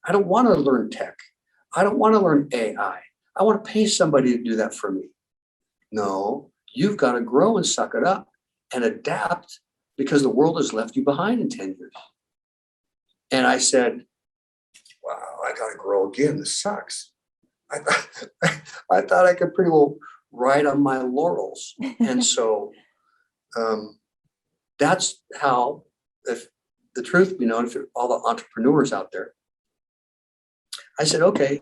I don't want to learn tech. I don't want to learn AI. I want to pay somebody to do that for me. No, you've got to grow and suck it up and adapt because the world has left you behind in 10 years. And I said, wow, I got to grow again. This sucks. I thought I could pretty well ride on my laurels. And so that's how, if the truth be known, if all the entrepreneurs out there, I said, okay,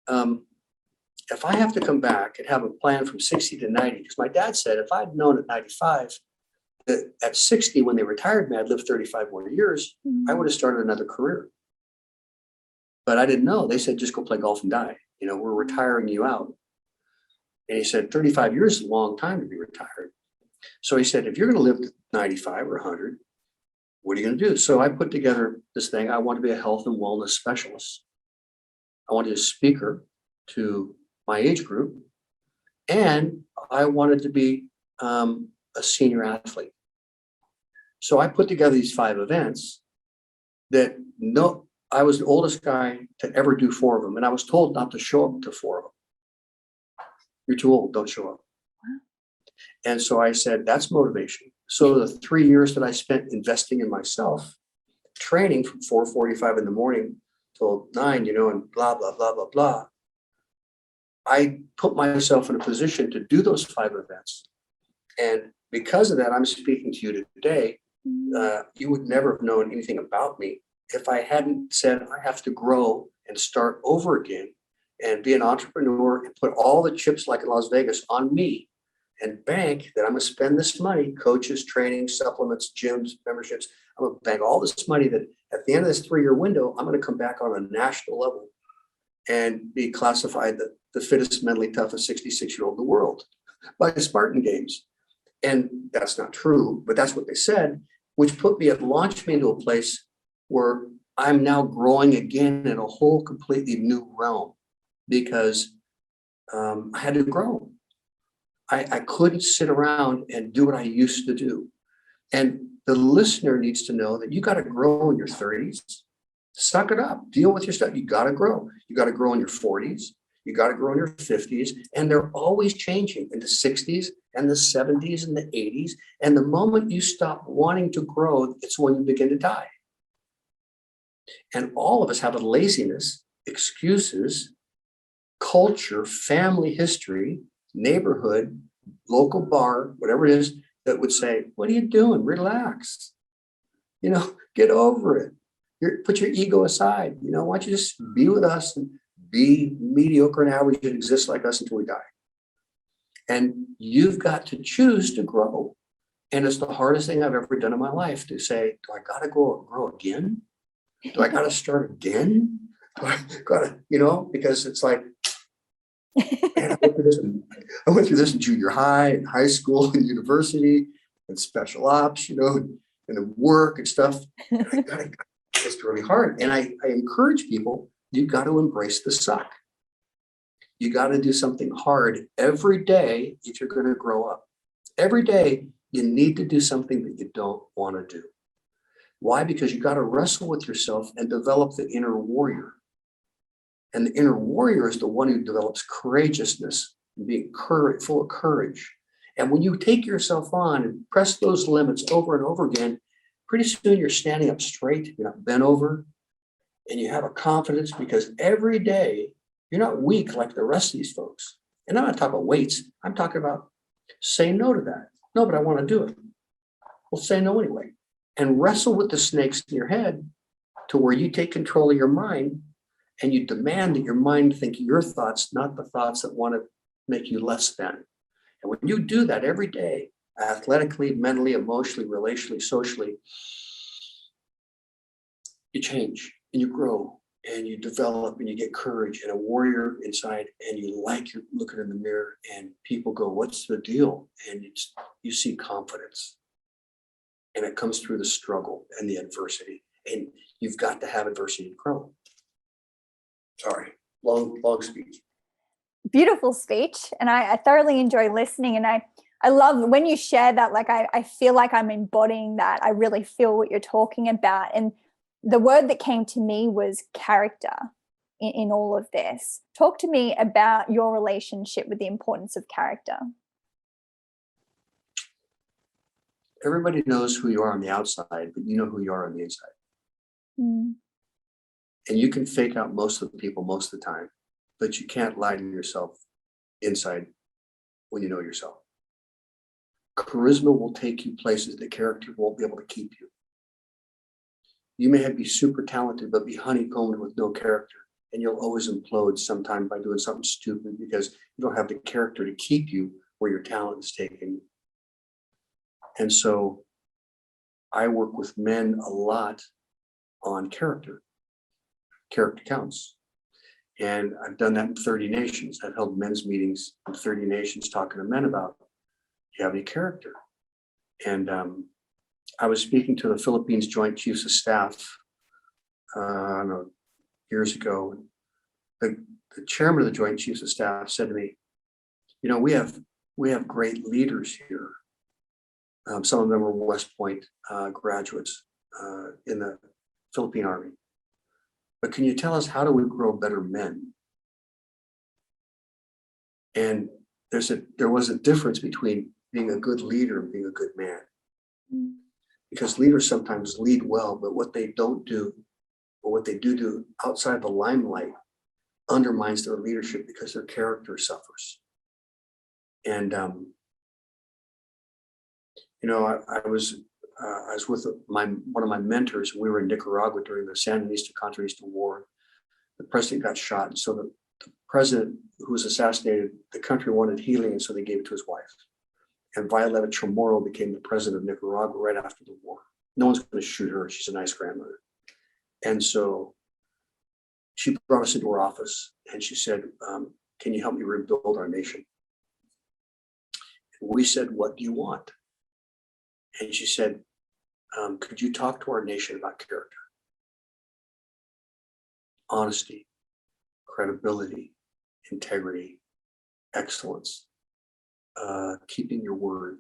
if I have to come back and have a plan from 60 to 90, because my dad said if I'd known at 95 that at 60, when they retired me, I'd live 35 more years, I would have started another career. But I didn't know. They said, just go play golf and die. We're retiring you out. And he said, 35 years is a long time to be retired. So he said, if you're going to live to 95 or 100, what are you going to do? So I put together this thing. I want to be a health and wellness specialist. I wanted a speaker to my age group. And I wanted to be a senior athlete. So I put together these 5 events that I was the oldest guy to ever do 4 of them. And I was told not to show up to 4 of them. You're too old, don't show up. Wow. And so I said, that's motivation. So the 3 years that I spent investing in myself training from 4:45 in the morning till 9, and blah, blah, blah, blah, blah. I put myself in a position to do those 5 events. And because of that, I'm speaking to you today. You would never have known anything about me if I hadn't said I have to grow and start over again and be an entrepreneur and put all the chips like in Las Vegas on me and bank that I'm going to spend this money, coaches, training, supplements, gyms, memberships. I'm going to bank all this money that at the end of this 3-year window, I'm going to come back on a national level and be classified the fittest, mentally toughest 66-year-old in the world by the Spartan Games. And that's not true, but that's what they said, which launched me into a place where I'm now growing again in a whole completely new realm because I had to grow. I couldn't sit around and do what I used to do. And the listener needs to know that you got to grow in your 30s. Suck it up. Deal with your stuff. You got to grow. You got to grow in your 40s. You got to grow in your 50s. And they're always changing in the 60s and the 70s and the 80s. And the moment you stop wanting to grow, it's when you begin to die. And all of us have a laziness, excuses, culture, family history, neighborhood, local bar, whatever it is, that would say, what are you doing? Relax. Get over it. Put your ego aside. Why don't you just be with us and be mediocre and average and exist like us until we die? And you've got to choose to grow. And it's the hardest thing I've ever done in my life to say, do I got to grow again? Do I got to start again? Do I got to, because it's like, man, I went through this in junior high and high school and university and special ops, and the work and stuff. And it's really hard. And I encourage people, you got to embrace the suck. You got to do something hard every day if you're going to grow up. Every day, you need to do something that you don't want to do. Why? Because you got to wrestle with yourself and develop the inner warrior. And the inner warrior is the one who develops courageousness and being full of courage. And when you take yourself on and press those limits over and over again, pretty soon you're standing up straight, you're not bent over, and you have a confidence because every day you're not weak like the rest of these folks. And I'm not talking about weights. I'm talking about say no to that. No, but I want to do it. Well, say no anyway. And wrestle with the snakes in your head to where you take control of your mind and you demand that your mind think your thoughts, not the thoughts that want to make you less than. And when you do that every day, athletically, mentally, emotionally, relationally, socially, you change and you grow and you develop and you get courage and a warrior inside and you like you're looking in the mirror and people go, what's the deal? And you see confidence. And it comes through the struggle and the adversity. And you've got to have adversity to grow. Sorry, long speech. Beautiful speech. And I thoroughly enjoy listening. And I love when you share that, like I feel like I'm embodying that. I really feel what you're talking about. And the word that came to me was character in all of this. Talk to me about your relationship with the importance of character. Everybody knows who you are on the outside, but you know who you are on the inside. And you can fake out most of the people most of the time, but you can't lie to yourself inside when you know yourself. Charisma will take you places that character won't be able to keep you. You may be super talented, but be honeycombed with no character. And you'll always implode sometime by doing something stupid because you don't have the character to keep you where your talent is taking you. And so I work with men a lot on character. Character counts. And I've done that in 30 nations. I've held men's meetings in 30 nations talking to men about, do you have any character? And I was speaking to the Philippines Joint Chiefs of Staff, I don't know, years ago. The chairman of the Joint Chiefs of Staff said to me, we have great leaders here. Some of them were West Point graduates in the Philippine Army. But can you tell us, how do we grow better men? And there was a difference between being a good leader and being a good man. because leaders sometimes lead well, but what they don't do, or what they do outside the limelight, undermines their leadership because their character suffers. And I was with one of my mentors. We were in Nicaragua during the Sandinista-Contrandista War. The president got shot, and so the president who was assassinated, the country wanted healing, and so they gave it to his wife. And Violeta Chamorro became the president of Nicaragua right after the war. No one's going to shoot her. She's a nice grandmother. And so she brought us into her office, and she said, can you help me rebuild our nation? And we said, what do you want? And she said, could you talk to our nation about character? Honesty, credibility, integrity, excellence, keeping your word.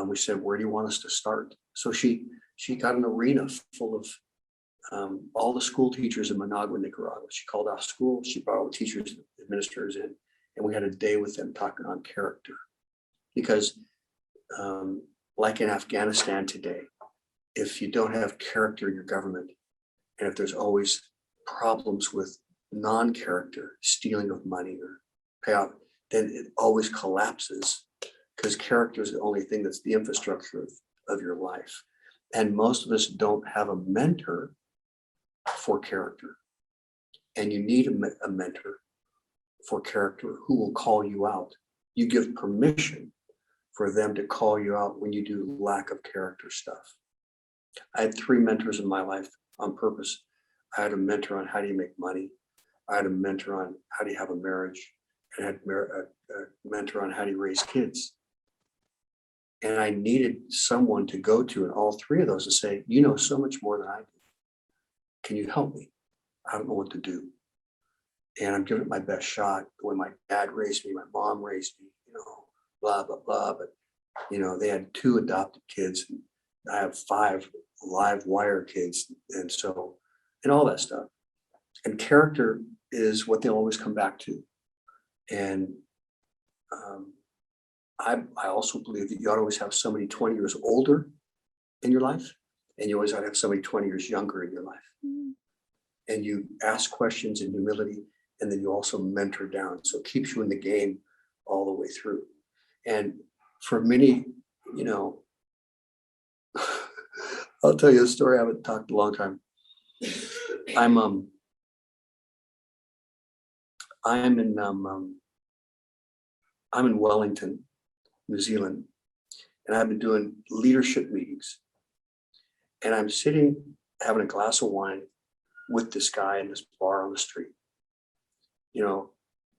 We said, where do you want us to start? So she got an arena full of all the school teachers in Managua, Nicaragua. She called out schools, she brought all the teachers, administrators in, and we had a day with them talking on character. Because like in Afghanistan today, if you don't have character in your government, and if there's always problems with non-character, stealing of money or payout, then it always collapses, because character is the only thing that's the infrastructure of your life. And most of us don't have a mentor for character. And you need a mentor for character who will call you out. You give permission for them to call you out when you do lack of character stuff. I had 3 mentors in my life on purpose. I had a mentor on how do you make money. I had a mentor on how do you have a marriage. And I had a mentor on how do you raise kids. And I needed someone to go to in all 3 of those and say, you know so much more than I do. Can you help me? I don't know what to do. And I'm giving it my best shot. The way my dad raised me, my mom raised me, blah, blah, blah. But, they had 2 adopted kids. And I have 5 live wire kids. And all that stuff. And character is what they'll always come back to. And I also believe that you ought to always have somebody 20 years older in your life, and you always ought to have somebody 20 years younger in your life. Mm-hmm. And you ask questions in humility, and then you also mentor down. So it keeps you in the game all the way through. And for many, I'll tell you a story. I haven't talked in a long time. I'm in Wellington, New Zealand, and I've been doing leadership meetings. And I'm sitting having a glass of wine with this guy in this bar on the street.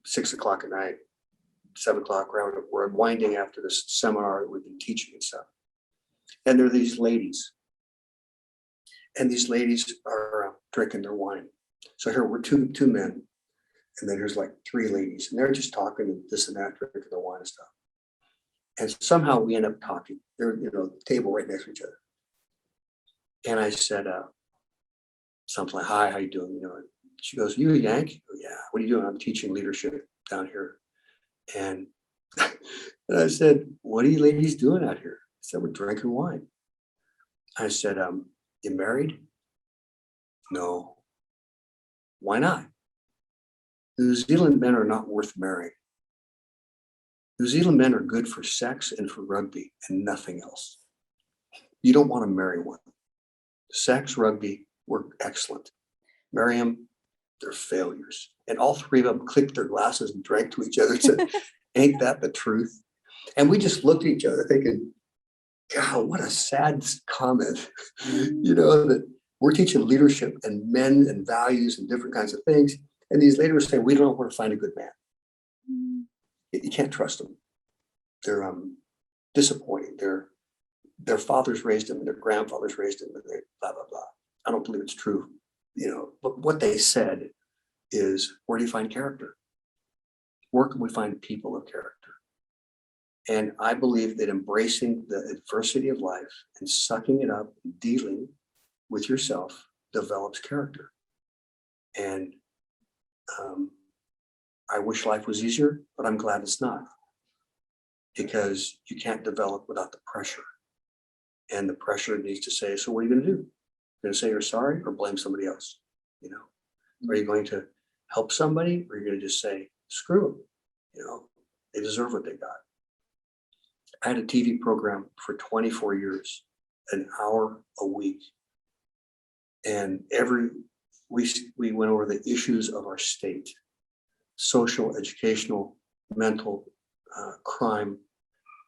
6 o'clock at night, 7 o'clock, we're unwinding after this seminar that we've been teaching and stuff. And there are these ladies. And these ladies are drinking their wine. So here we're two men. And then there's like 3 ladies, and they're just talking and this and that, drinking their wine and stuff. And somehow we end up talking. They're, the table right next to each other. And I said, something like, hi, how you doing? She goes, you a Yank? Oh, yeah. What are you doing? I'm teaching leadership down here. And, and I said, what are you ladies doing out here? I said, we're drinking wine. I said, you married? No. Why not? New Zealand men are not worth marrying. New Zealand men are good for sex and for rugby and nothing else. You don't want to marry one. Sex, rugby were excellent. Marry them, they're failures. And all 3 of them clicked their glasses and drank to each other and said, ain't that the truth? And we just looked at each other thinking, God, what a sad comment. That we're teaching leadership and men and values and different kinds of things. And these ladies say, we don't know where to find a good man. Mm. You can't trust them. They're disappointing. Their fathers raised them and their grandfathers raised them and they blah, blah, blah. I don't believe it's true, but what they said is, where do you find character? Where can we find people of character? And I believe that embracing the adversity of life and sucking it up, and dealing with yourself develops character. And I wish life was easier, but I'm glad it's not, because you can't develop without the pressure. And the pressure needs to say, so what are you going to do? You're going to say you're sorry or blame somebody else? You know, are you going to help somebody, or are you going to just say, screw them? You know, they deserve what they got. I had a TV program for 24 years, an hour a week. And we went over the issues of our state, social, educational, mental, crime.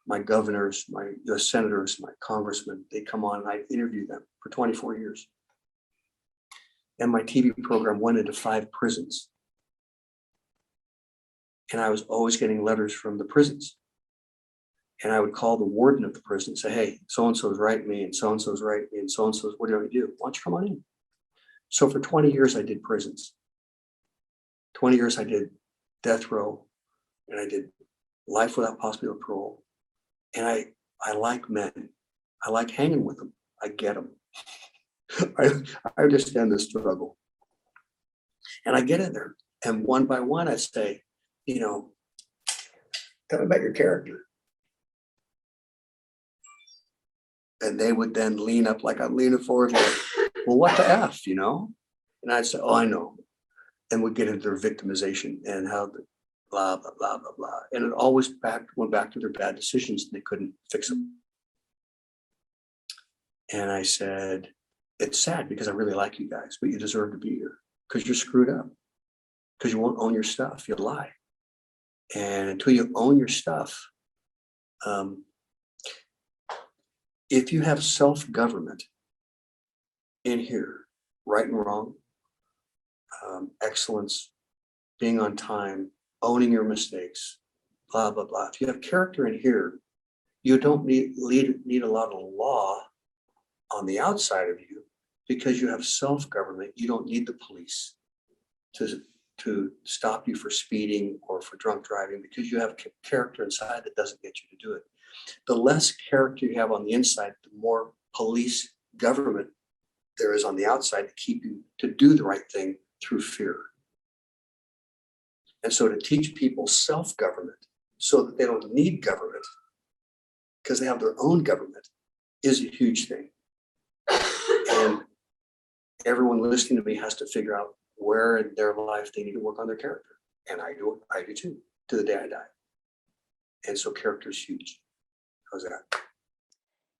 My governors, my US senators, my congressmen, they come on and I interview them for 24 years. And my TV program went into 5 prisons. And I was always getting letters from the prisons. And I would call the warden of the prison and say, hey, so-and-so's writing me, and so-and-so's writing me, and so-and-so's, what do you want me to do? Why don't you come on in? So for 20 years, I did prisons. 20 years, I did death row, and I did life without possibility of parole. And I like men. I like hanging with them. I get them. I understand the struggle. And I get in there. And one by one, I say, you know, tell me about your character. And they would then lean up like I'm leaning forward, like, well, what the F, you know? And I'd say, oh, I know. And we'd get into their victimization and how the blah, blah, blah, blah, blah. And it always went back to their bad decisions and they couldn't fix them. And I said, it's sad because I really like you guys, but you deserve to be here because you're screwed up, because you won't own your stuff. You lie. And until you own your stuff, if you have self-government in here, right and wrong, excellence, being on time, owning your mistakes, blah, blah, blah. If you have character in here, you don't need a lot of law on the outside of you because you have self-government. You don't need the police to stop you for speeding or for drunk driving because you have character inside that doesn't get you to do it. The less character you have on the inside, the more police government there is on the outside to keep you to do the right thing through fear. And so to teach people self-government so that they don't need government because they have their own government is a huge thing. And everyone listening to me has to figure out where in their life they need to work on their character. And I do too, to the day I die. And so character is huge. How's that?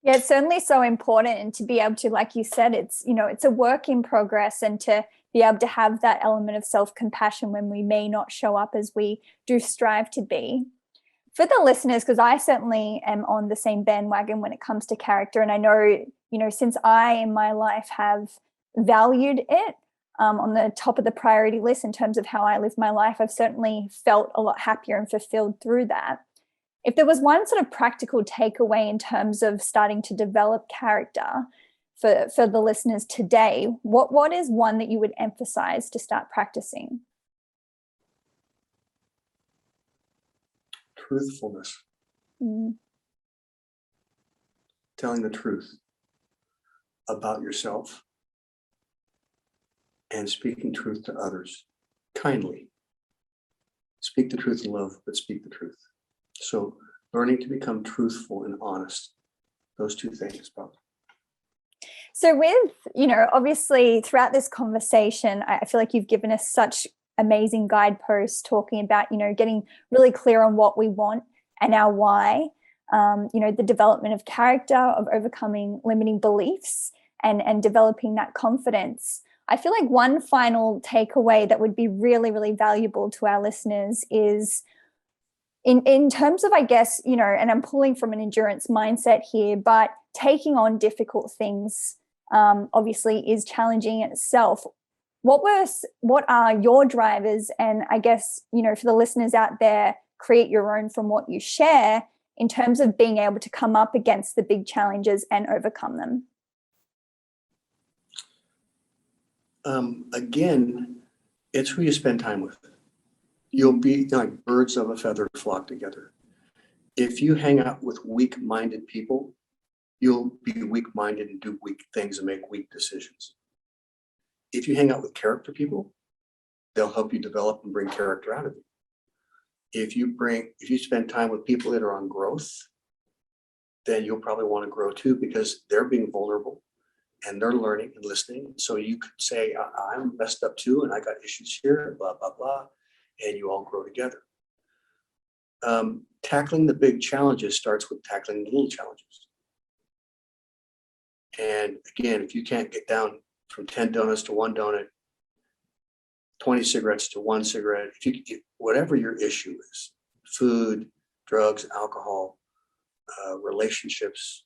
Yeah, it's certainly so important, and to be able to, like you said, it's a work in progress, and to be able to have that element of self-compassion when we may not show up as we do strive to be. For the listeners, because I certainly am on the same bandwagon when it comes to character, and I know, since I in my life have valued it on the top of the priority list in terms of how I live my life, I've certainly felt a lot happier and fulfilled through that. If there was one sort of practical takeaway in terms of starting to develop character for the listeners today, what is one that you would emphasize to start practicing? Truthfulness. Mm. Telling the truth about yourself and speaking truth to others kindly. Speak the truth in love, but speak the truth. So learning to become truthful and honest, those two things, Bob. So with, obviously throughout this conversation, I feel like you've given us such amazing guideposts talking about, getting really clear on what we want and our why, the development of character, of overcoming limiting beliefs and developing that confidence. I feel like one final takeaway that would be really, really valuable to our listeners is in terms of, I guess, and I'm pulling from an endurance mindset here, but taking on difficult things obviously is challenging in itself. What are your drivers? And I guess, for the listeners out there, create your own from what you share in terms of being able to come up against the big challenges and overcome them. Again, it's who you spend time with. You'll be like birds of a feather flock together. If you hang out with weak-minded people, you'll be weak-minded and do weak things and make weak decisions. If you hang out with character people, they'll help you develop and bring character out of you. If you spend time with people that are on growth, then you'll probably want to grow too, because they're being vulnerable and they're learning and listening. So you could say, I'm messed up too, and I got issues here, blah, blah, blah, and you all grow together. Tackling the big challenges starts with tackling the little challenges. And again, if you can't get down from 10 donuts to one donut, 20 cigarettes to one cigarette, whatever your issue is, food, drugs, alcohol, relationships,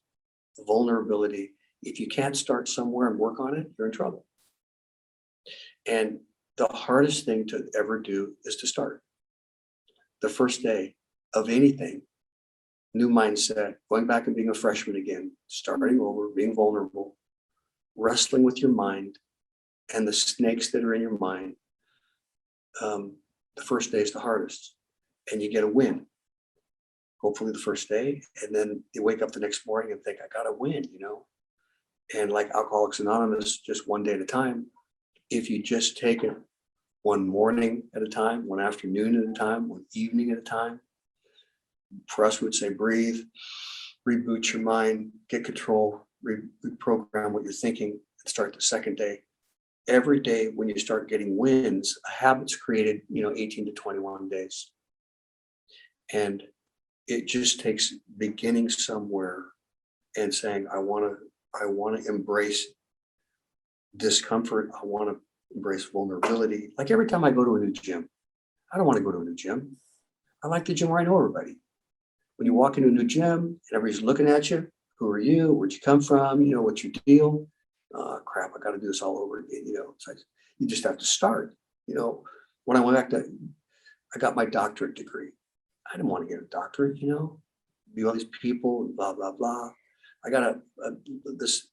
vulnerability, if you can't start somewhere and work on it, you're in trouble. And the hardest thing to ever do is to start. The first day of anything, new mindset, going back and being a freshman again, starting over, being vulnerable, wrestling with your mind and the snakes that are in your mind. The first day is the hardest, and you get a win. Hopefully the first day, and then you wake up the next morning and think, I got to win, And like Alcoholics Anonymous, just one day at a time. If you just take it one morning at a time, one afternoon at a time, one evening at a time. For us, we would say breathe, reboot your mind, get control, reprogram what you're thinking, and start the second day. Every day when you start getting wins, a habit's created, 18 to 21 days. And it just takes beginning somewhere and saying, I want to embrace discomfort. I want to embrace vulnerability. Like every time I go to a new gym, I don't want to go to a new gym. I like the gym where I know everybody. When you walk into a new gym and everybody's looking at you, who are you? Where'd you come from? What's your deal? Crap, I got to do this all over again. It's like, you just have to start. When I went back I got my doctorate degree. I didn't want to get a doctorate, be all these people and blah, blah, blah. I got this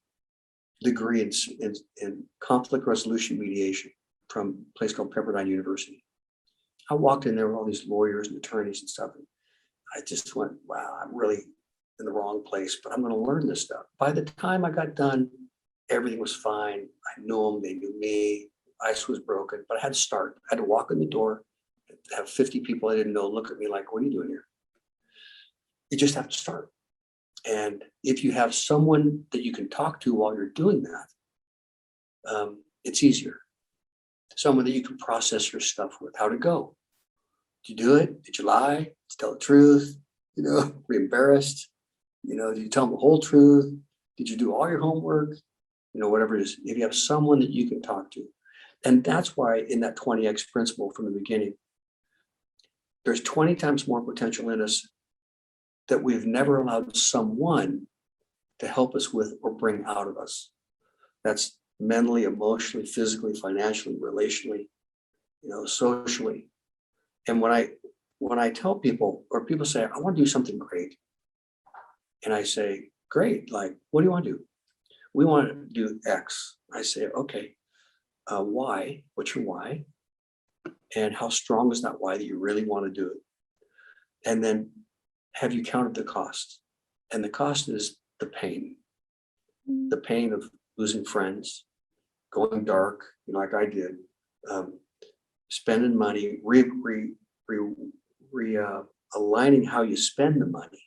degree in conflict resolution mediation from a place called Pepperdine University. I walked in there with all these lawyers and attorneys and stuff. And I just went, wow, I'm really in the wrong place, but I'm going to learn this stuff. By the time I got done, everything was fine. I knew them, they knew me. Ice was broken, but I had to start. I had to walk in the door, have 50 people I didn't know look at me like, what are you doing here? You just have to start. And if you have someone that you can talk to while you're doing that, it's easier. Someone that you can process your stuff with. How'd it go? Did you do it? Did you lie? Did you tell the truth? Were you embarrassed? Did you tell them the whole truth? Did you do all your homework? Whatever it is. If you have someone that you can talk to. And that's why in that 20X principle from the beginning, there's 20 times more potential in us that we've never allowed someone to help us with or bring out of us. That's mentally, emotionally, physically, financially, relationally, socially. And when I tell people, or people say, I want to do something great. And I say, great, like, what do you want to do? We want to do X. I say, okay, why? What's your why? And how strong is that why that you really want to do it? And then have you counted the cost? And the cost is the pain of losing friends, going dark, like I did, spending money, aligning how you spend the money.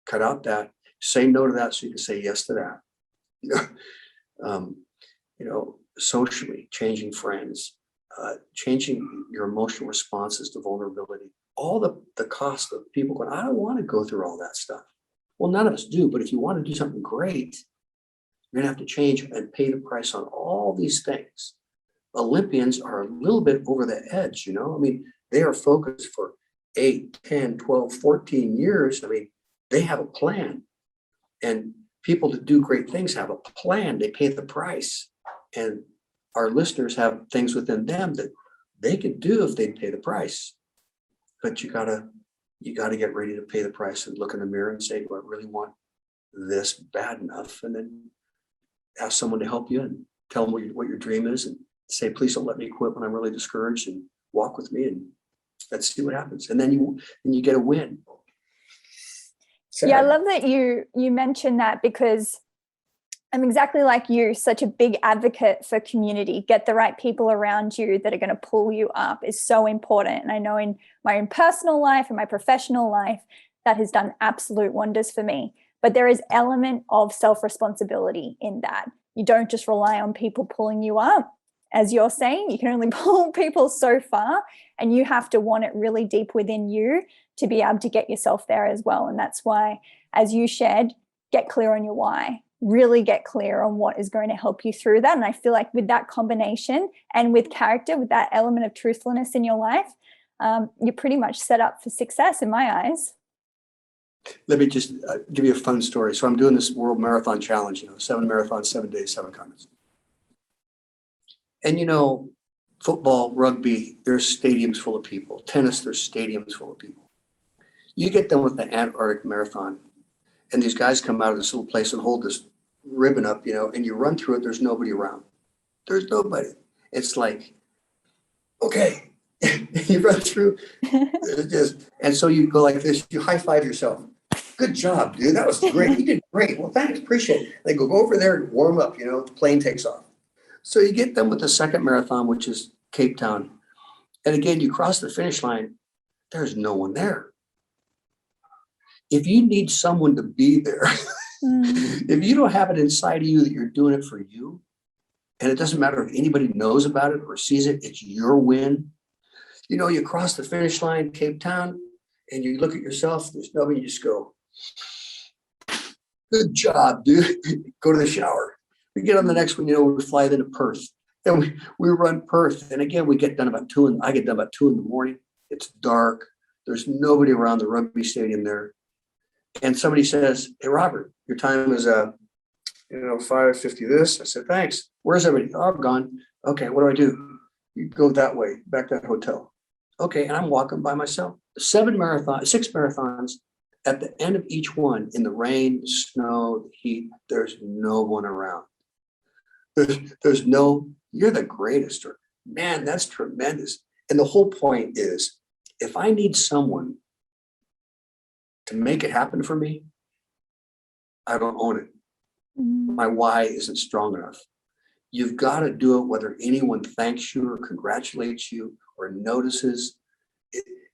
Cut out that, say no to that so you can say yes to that. Socially, changing friends, changing your emotional responses to vulnerability. All the cost of people going, I don't want to go through all that stuff. Well, none of us do, but if you want to do something great, you're gonna have to change and pay the price on all these things. Olympians are a little bit over the edge, they are focused for 8, 10, 12, 14 years. They have a plan. And people that do great things have a plan. They pay the price. And our listeners have things within them that they could do if they pay the price. But you gotta get ready to pay the price and look in the mirror and say, do I really want this bad enough? And then ask someone to help you and tell them what your dream is, and say, please don't let me quit when I'm really discouraged, and walk with me, and let's see what happens. And then you get a win. Sad. Yeah, I love that you mentioned that, because I'm exactly like you, such a big advocate for community. Get the right people around you that are going to pull you up is so important. And I know in my own personal life and my professional life, that has done absolute wonders for me. But there is element of self-responsibility in that. You don't just rely on people pulling you up. As you're saying, you can only pull people so far, and you have to want it really deep within you to be able to get yourself there as well. And that's why, as you shared, get clear on your why. Really get clear on what is going to help you through that. And I feel like with that combination and with character, with that element of truthfulness in your life, you're pretty much set up for success in my eyes. Let me just give you a fun story. So I'm doing this World Marathon Challenge, 7 marathons, 7 days, 7 continents. And football, rugby, there's stadiums full of people. Tennis, there's stadiums full of people. You get done with the Antarctic Marathon, and these guys come out of this little place and hold this ribbon up, and you run through it, there's nobody around. There's nobody. It's like, okay, you run through, and so you go like this, you high five yourself. Good job, dude. That was great. You did great. Well, thanks. Appreciate it. They go over there and warm up, the plane takes off. So you get done with the second marathon, which is Cape Town. And again, you cross the finish line, there's no one there. If you need someone to be there, if you don't have it inside of you that you're doing it for you, and it doesn't matter if anybody knows about it or sees it, it's your win. You cross the finish line, Cape Town, and you look at yourself, there's nobody, you just go, good job, dude. Go to the shower. We get on the next one, we fly into Perth. And we run Perth. And again, we get done about 2, and I get done about 2 in the morning. It's dark. There's nobody around the rugby stadium there. And somebody says, hey, Robert, your time is 5:50 this. I said, thanks. Where's everybody? Oh, I'm gone. Okay, what do? You go that way, back to that hotel. Okay, and I'm walking by myself. 6 marathons. At the end of each one, in the rain, the snow, the heat, there's no one around. There's no, you're the greatest, or man, that's tremendous. And the whole point is, if I need someone to make it happen for me, I don't own it. My why isn't strong enough. You've got to do it whether anyone thanks you or congratulates you or notices.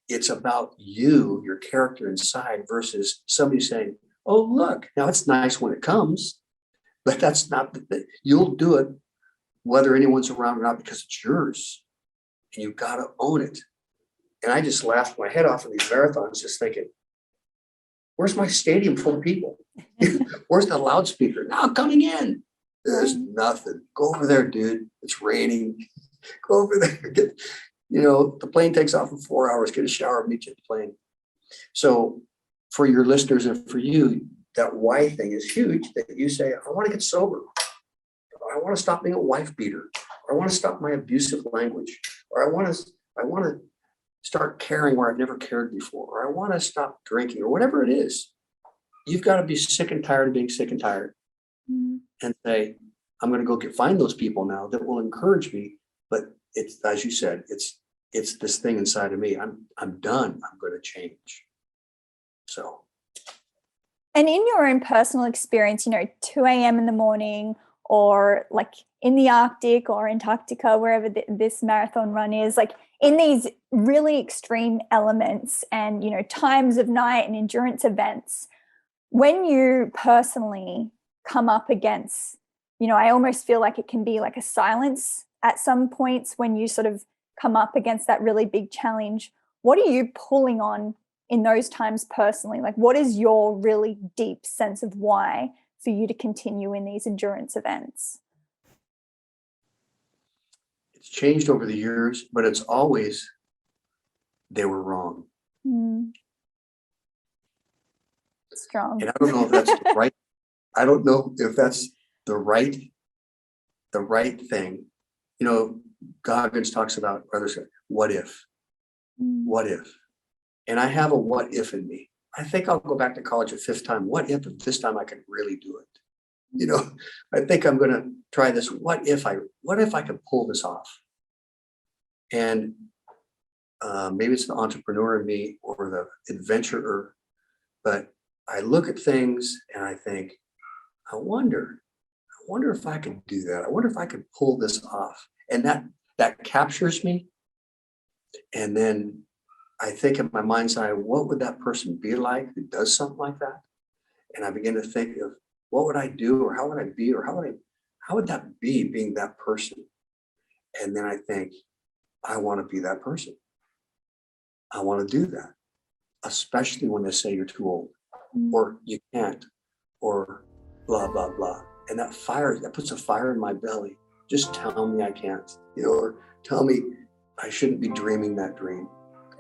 It's about you, your character inside, versus somebody saying, oh, look, now it's nice when it comes, but that's not you'll do it whether anyone's around or not, because it's yours and you've got to own it. And I just laughed my head off in these marathons, just thinking, where's my stadium full of people? Where's the loudspeaker? Now coming in. There's nothing. Go over there, dude. It's raining. Go over there. The plane takes off in 4 hours. Get a shower, meet you at the plane. So for your listeners and for you, that why thing is huge, that you say, I want to get sober. I want to stop being a wife beater. Or I want to stop my abusive language. Or I want to start caring where I've never cared before. Or I want to stop drinking, or whatever it is. You've got to be sick and tired of being sick and tired. And say, I'm going to go find those people now that will encourage me. But it's, as you said, it's this thing inside of me. I'm done. I'm going to change. So. And in your own personal experience, 2 a.m. in the morning, or like in the Arctic or Antarctica, wherever this marathon run is, like in these really extreme elements and, times of night and endurance events, when you personally come up against, I almost feel like it can be like a silence at some points when you sort of come up against that really big challenge. What are you pulling on in those times personally? Like, what is your really deep sense of why for you to continue in these endurance events? It's changed over the years, but it's always, they were wrong. Strong. And I don't know if that's right. I don't know if that's the right thing. Goggins talks about, what if? What if? And I have a what if in me. I think I'll go back to college a 5th time. What if this time I can really do it? I think I'm going to try this. What if I could pull this off? And maybe it's the entrepreneur in me or the adventurer, but I look at things and I think, I wonder if I could do that. I wonder if I could pull this off. And that captures me. And then I think in my mind's eye, what would that person be like who does something like that? And I begin to think of what would I do, or how would I be, or how would that be being that person? And then I think, I want to be that person. I want to do that, especially when they say you're too old, or you can't, or blah, blah, blah. And that puts a fire in my belly. Just tell me I can't, or tell me I shouldn't be dreaming that dream.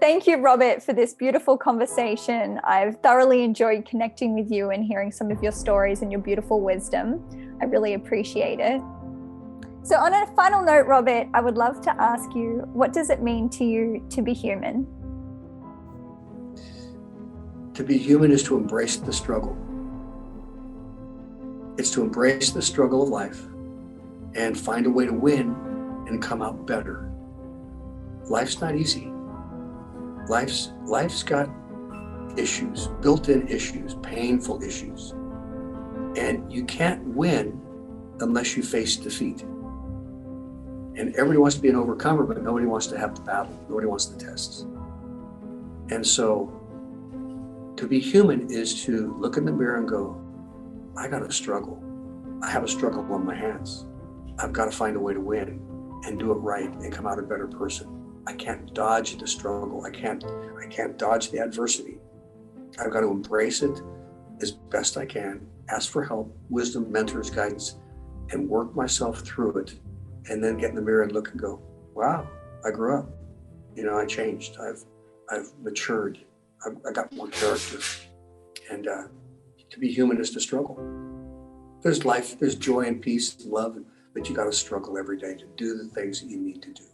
Thank you, Robert, for this beautiful conversation. I've thoroughly enjoyed connecting with you and hearing some of your stories and your beautiful wisdom. I really appreciate it. So on a final note, Robert, I would love to ask you, what does it mean to you to be human? To be human is to embrace the struggle. It's to embrace the struggle of life and find a way to win and come out better. Life's not easy. Life's got issues, built-in issues, painful issues. And you can't win unless you face defeat. And everybody wants to be an overcomer, but nobody wants to have the battle. Nobody wants the tests. And so to be human is to look in the mirror and go, I got a struggle. I have a struggle on my hands. I've got to find a way to win and do it right and come out a better person. I can't dodge the struggle. I can't dodge the adversity. I've got to embrace it as best I can, ask for help, wisdom, mentors, guidance, and work myself through it. And then get in the mirror and look and go, wow, I grew up. I changed. I've matured. I got more character. And to be human is to struggle. There's life, there's joy and peace and love, but you got to struggle every day to do the things that you need to do.